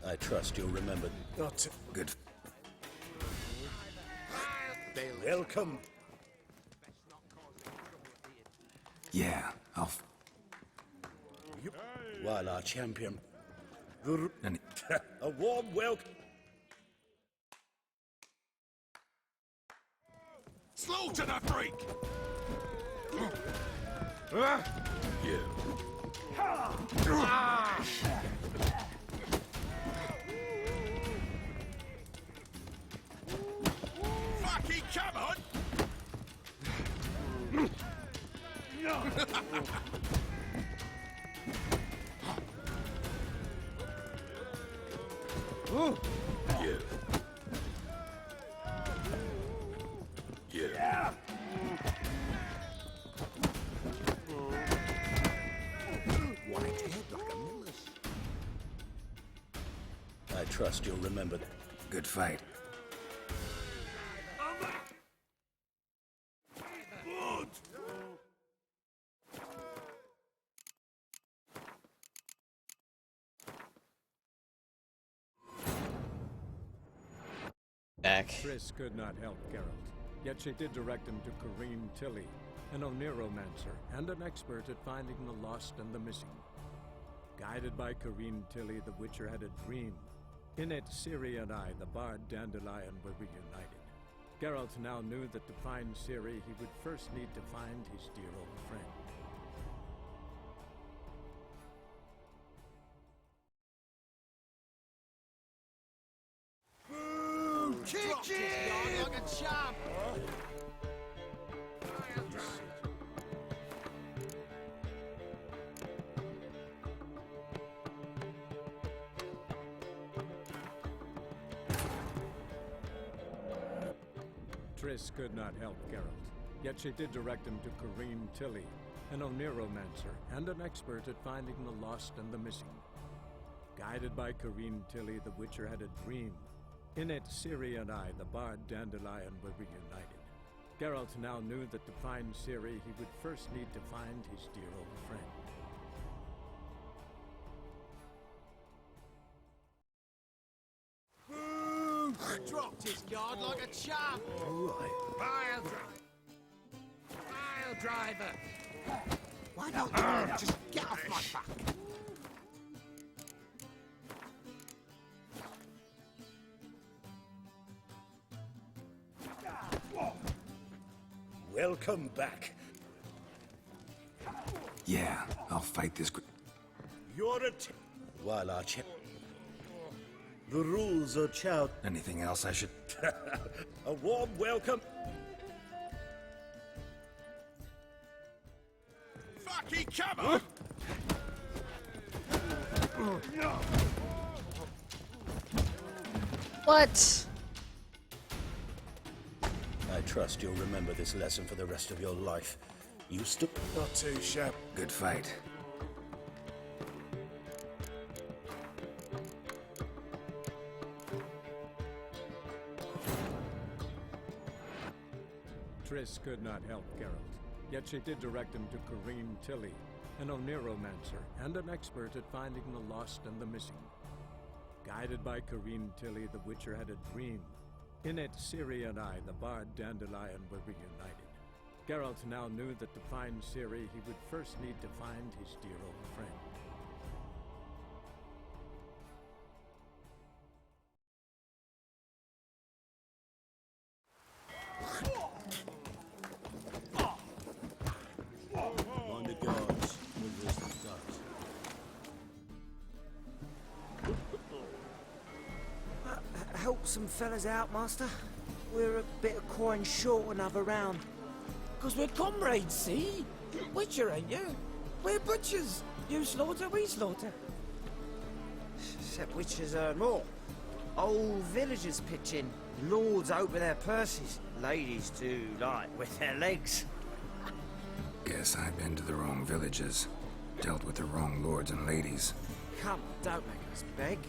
I trust you'll remember. Not too... Good. Welcome. Yeah, I'll... While our champion... A warm welcome. Slaughter the freak! You. Fucking come on! You. You. White head like a miller's. I trust you'll remember that. Good fight. Back. Fenrysk could not help Geralt, yet she did direct him to Corrine Tilly, an Oniromancer and an expert at finding the lost and the missing. Guided by Corrine Tilly, the Witcher had a dream. In it, Ciri and I, the bard Dandelion, were reunited. Geralt now knew that to find Ciri, he would first need to find his dear old friend. Kick it! Like a champ! Triss could not help Geralt, yet she did direct him to Corrine Tilly, an Oniromancer and an expert at finding the lost and the missing. Guided by Corrine Tilly, the Witcher had a dream. In it, Ciri and I, the bard Dandelion, were reunited. Geralt now knew that to find Ciri, he would first need to find his dear old friend. Dropped his guard like a champ! Pile driver! Why don't you just get off my back? Welcome back. Yeah, I'll fight this. You're a while our the rules are child. Anything else I should? A warm welcome. Fucking come on! What? I trust you'll remember this lesson for the rest of your life. You stood Not too sharp. Good fight. Triss could not help Geralt, yet she did direct him to Corrine Tilly, an Oniromancer and an expert at finding the lost and the missing. Guided by Corrine Tilly, the Witcher had a dream. In it, Ciri and I, the bard Dandelion, were reunited. Geralt now knew that to find Ciri, he would first need to find his dear old friend. on the guards. We'll risk the guards. Help some fellas out, Master. We're a bit of coin short another round. 'Cause we're comrades, see? Witcher, ain't you? We're butchers. You slaughter, we slaughter. Except witchers earn more. Old villagers pitch in. Lords open their purses. Ladies do like with their legs. Guess I've been to the wrong villages. Dealt with the wrong lords and ladies. Come on, don't make us beg.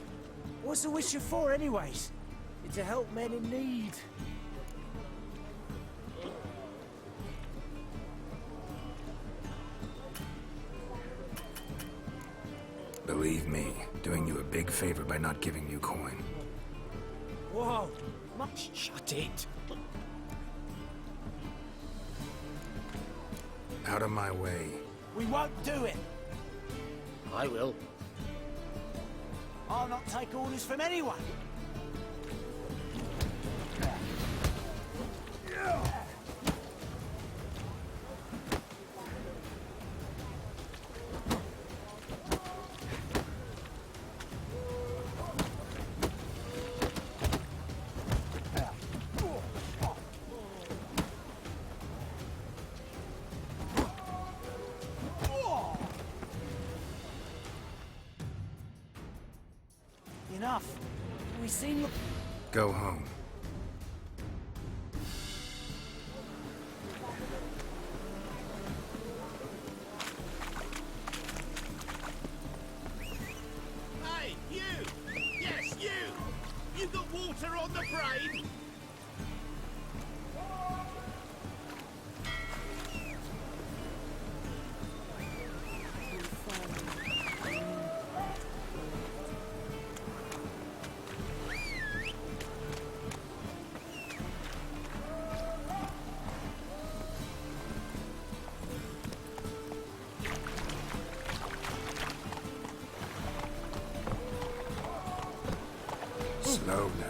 What's the witcher for, anyways? It's to help men in need. Believe me, doing you a big favor by not giving you coin. Whoa! Shut it! Out of my way. We won't do it! I will. I'll not take orders from anyone! enough. We seen... Go home. Hey, you! Yes, you! You got water on the brain? Slow now.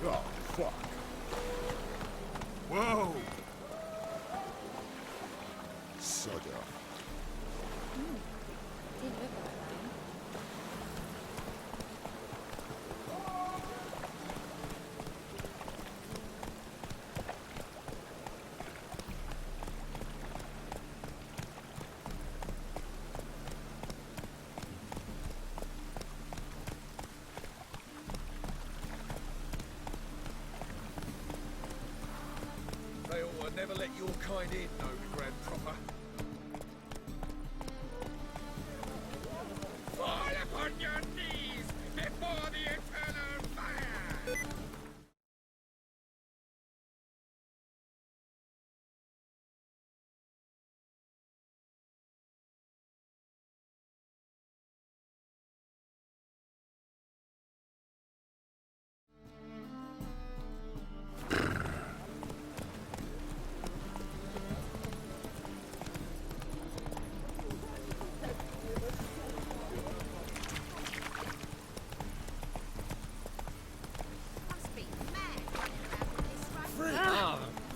Oh, fuck. Whoa! Sodder. Didn't look like that. They ought to never let your kind in, Novigrad proper. Fall upon your knees before the eternal fire!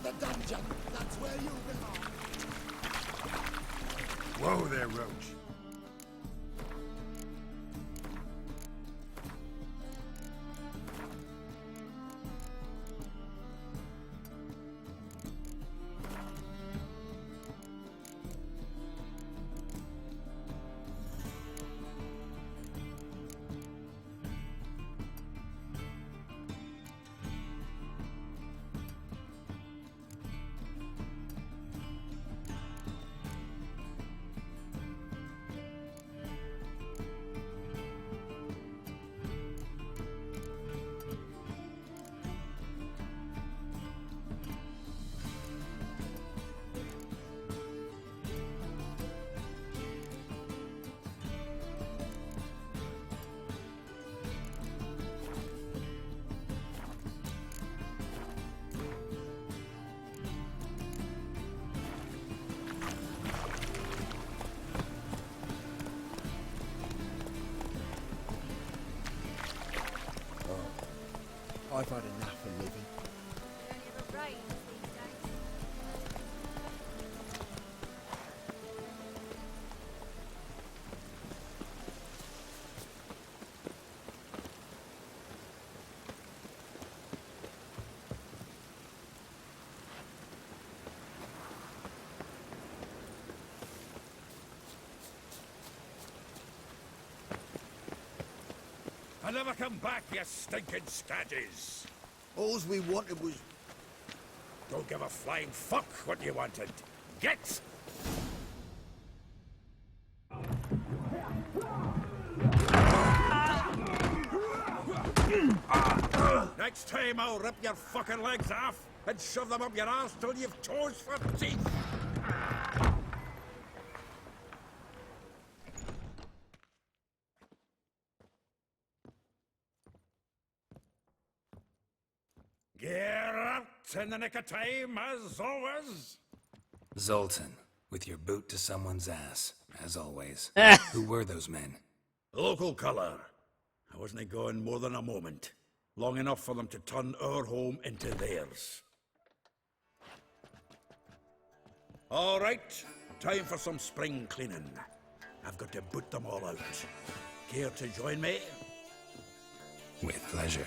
The dungeon, that's where you belong. Whoa there, Roach. I've had enough of living. never come back, you stinking stagges. All we wanted was... Don't give a flying fuck what you wanted. Get! Next time I'll rip your fucking legs off and shove them up your arse till you've toes for teeth. Get out in the nick of time, as always. Zoltan, with your boot to someone's ass, as always. Who were those men? Local colour. I wasn't gone more than a moment. Long enough for them to turn our home into theirs. All right, time for some spring cleaning. I've got to boot them all out. Care to join me? With pleasure.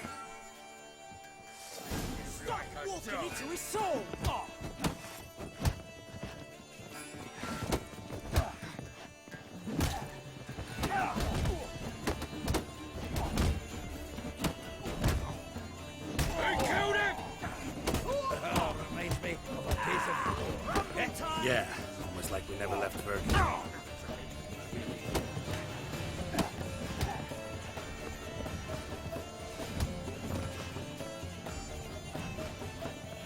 Start walking into his soul! Oh. Yeah, almost like we never left Bergen.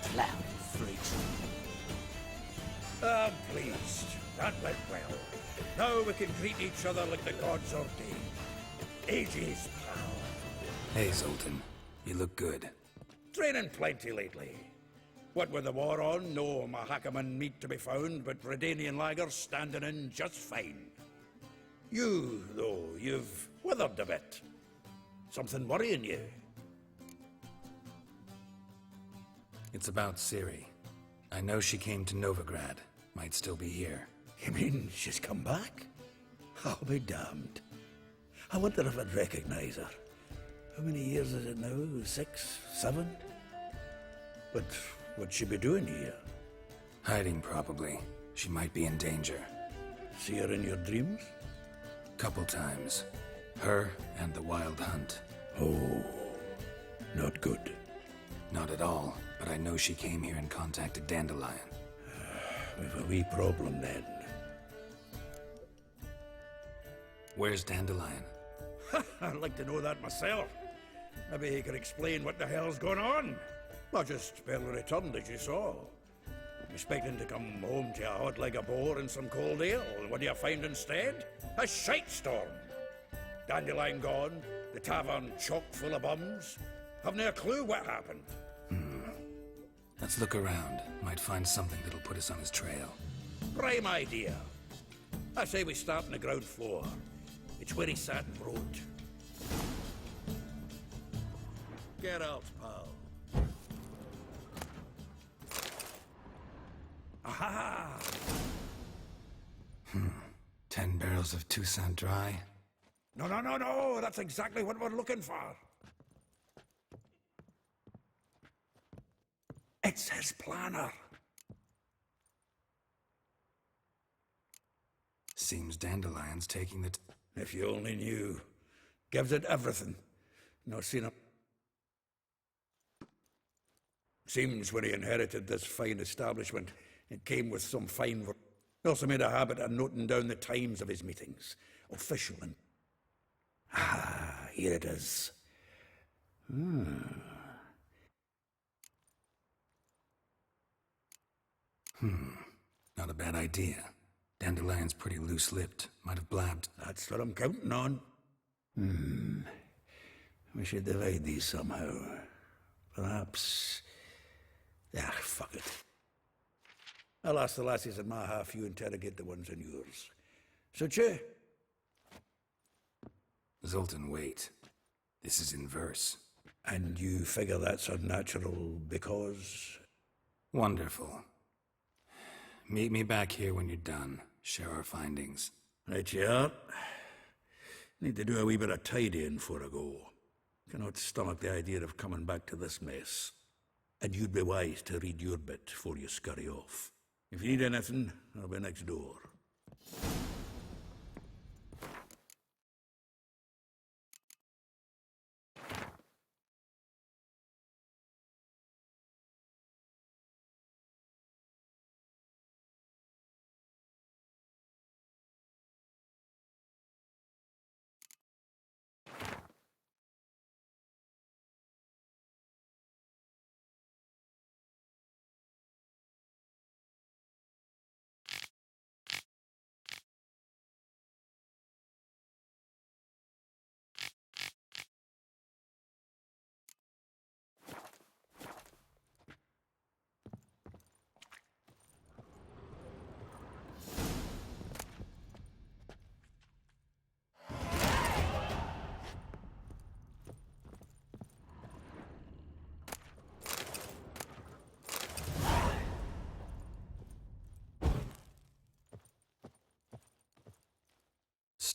Clown freaks. I'm pleased. That went well. Now we can greet each other like the gods ordained. Ages, pal. Hey, Zoltan. You look good. Training plenty lately. What with the war on, no Mahakaman meat to be found, but Redanian lagers standing in just fine. You, though, you've withered a bit. Something worrying you? It's about Ciri. I know she came to Novigrad. Might still be here. You mean she's come back? I'll be damned. I wonder if I'd recognize her. How many years is it now? 6, 7? But what'd she be doing here? Hiding, probably. She might be in danger. See her in your dreams? Couple times. Her and the Wild Hunt. Oh, not good. Not at all, but I know she came here and contacted Dandelion. We've a wee problem then. Where's Dandelion? I'd like to know that myself. Maybe he could explain what the hell's going on. I just barely returned, as you saw. Expecting to come home to a hot leg of boar and some cold ale. What do you find instead? A shite storm. Dandelion gone, the tavern chock full of bums. Haven't a clue what happened. Let's look around. Might find something that'll put us on his trail. Prime idea. I say we start on the ground floor. It's where he sat and wrote. Get out, pal. Aha! 10 barrels of Toussaint Dry. No, that's exactly what we're looking for. It's his planner. Seems Dandelion's taking the... If you only knew. Gives it everything. No seen him. Seems when he inherited this fine establishment, it came with some fine... He also made a habit of noting down the times of his meetings. Official and... Ah, here it is. Not a bad idea. Dandelion's pretty loose-lipped. Might have blabbed. That's what I'm counting on. We should divide these somehow. Perhaps... fuck it. I'll ask the lassies in my half, you interrogate the ones in yours. Suit you? Zoltan, wait. This is in verse. And you figure that's unnatural because... Wonderful. Meet me back here when you're done. Share our findings. Right you are. Need to do a wee bit of tidying before I go. Cannot stomach the idea of coming back to this mess. And you'd be wise to read your bit before you scurry off. If you need anything, I'll be next door.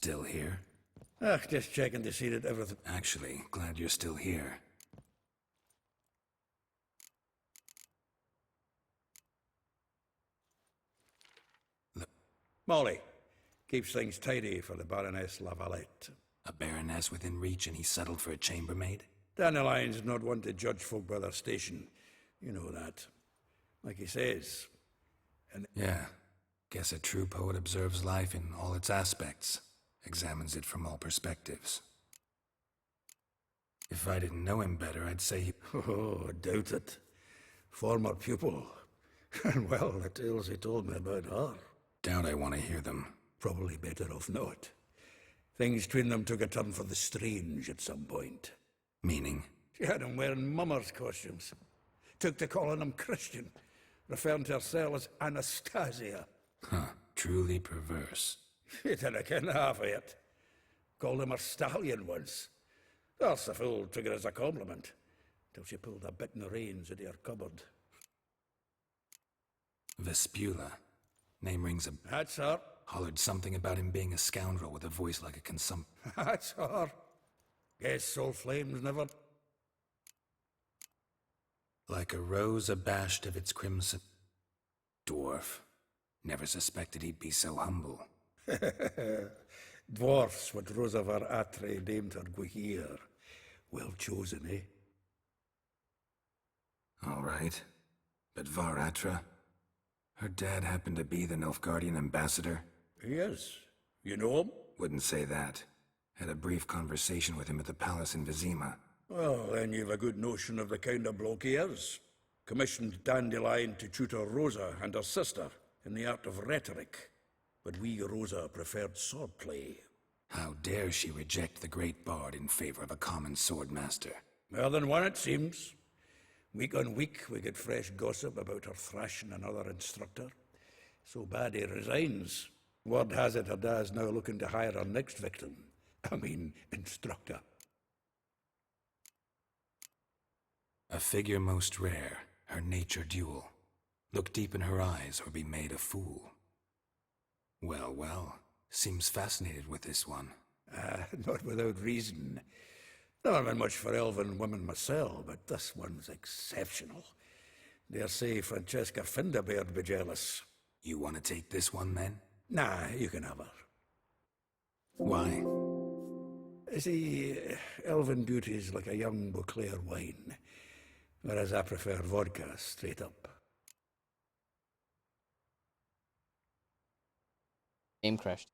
Still here? Ah, just checking to see that everything... Actually, glad you're still here. Molly, keeps things tidy for the Baroness Lavalette. A baroness within reach and he settled for a chambermaid? Dandelion's not one to judge folk by their station. You know that. Like he says. And yeah. Guess a true poet observes life in all its aspects. Examines it from all perspectives. If I didn't know him better, I'd say he... Oh, I doubt it. Former pupil. And well, the tales he told me about her. Doubt I want to hear them. Probably better off not. Things between them took a turn for the strange at some point. Meaning? She had him wearing mummers' costumes. Took to calling him Christian, referring to herself as Anastasia. Huh, truly perverse. She didn't ken half of it. Called him her stallion once. That's the fool took it as a compliment, till she pulled a bit in the reins into her cupboard. Vespula. Name rings a... That's her. Hollered something about him being a scoundrel with a voice like a That's her. Guess soul flames never... Like a rose abashed of its crimson... Dwarf. Never suspected he'd be so humble. Dwarfs what Rosa var Atre named her Guihir. Well chosen, eh? All right. But Var Atra? Her dad happened to be the Nilfgaardian ambassador? Yes. You know him? Wouldn't say that. Had a brief conversation with him at the palace in Vizima. Well, then you've a good notion of the kind of bloke he is. Commissioned Dandelion to tutor Rosa and her sister in the art of rhetoric. But we, Rosa, preferred swordplay. How dare she reject the great bard in favor of a common swordmaster? More than one, it seems. Week on week, we get fresh gossip about her thrashing another instructor. So bad he resigns. Word has it her dad's now looking to hire her next victim. I mean, instructor. A figure most rare, her nature dual. Look deep in her eyes or be made a fool. Well, well, seems fascinated with this one. Not without reason. Never been much for elven women myself, but this one's exceptional. Dare say Francesca Finderbeard be jealous. You want to take this one, then? Nah, you can have her. Why? See, elven beauty's like a young Beauclair wine, whereas I prefer vodka straight up. Game crashed.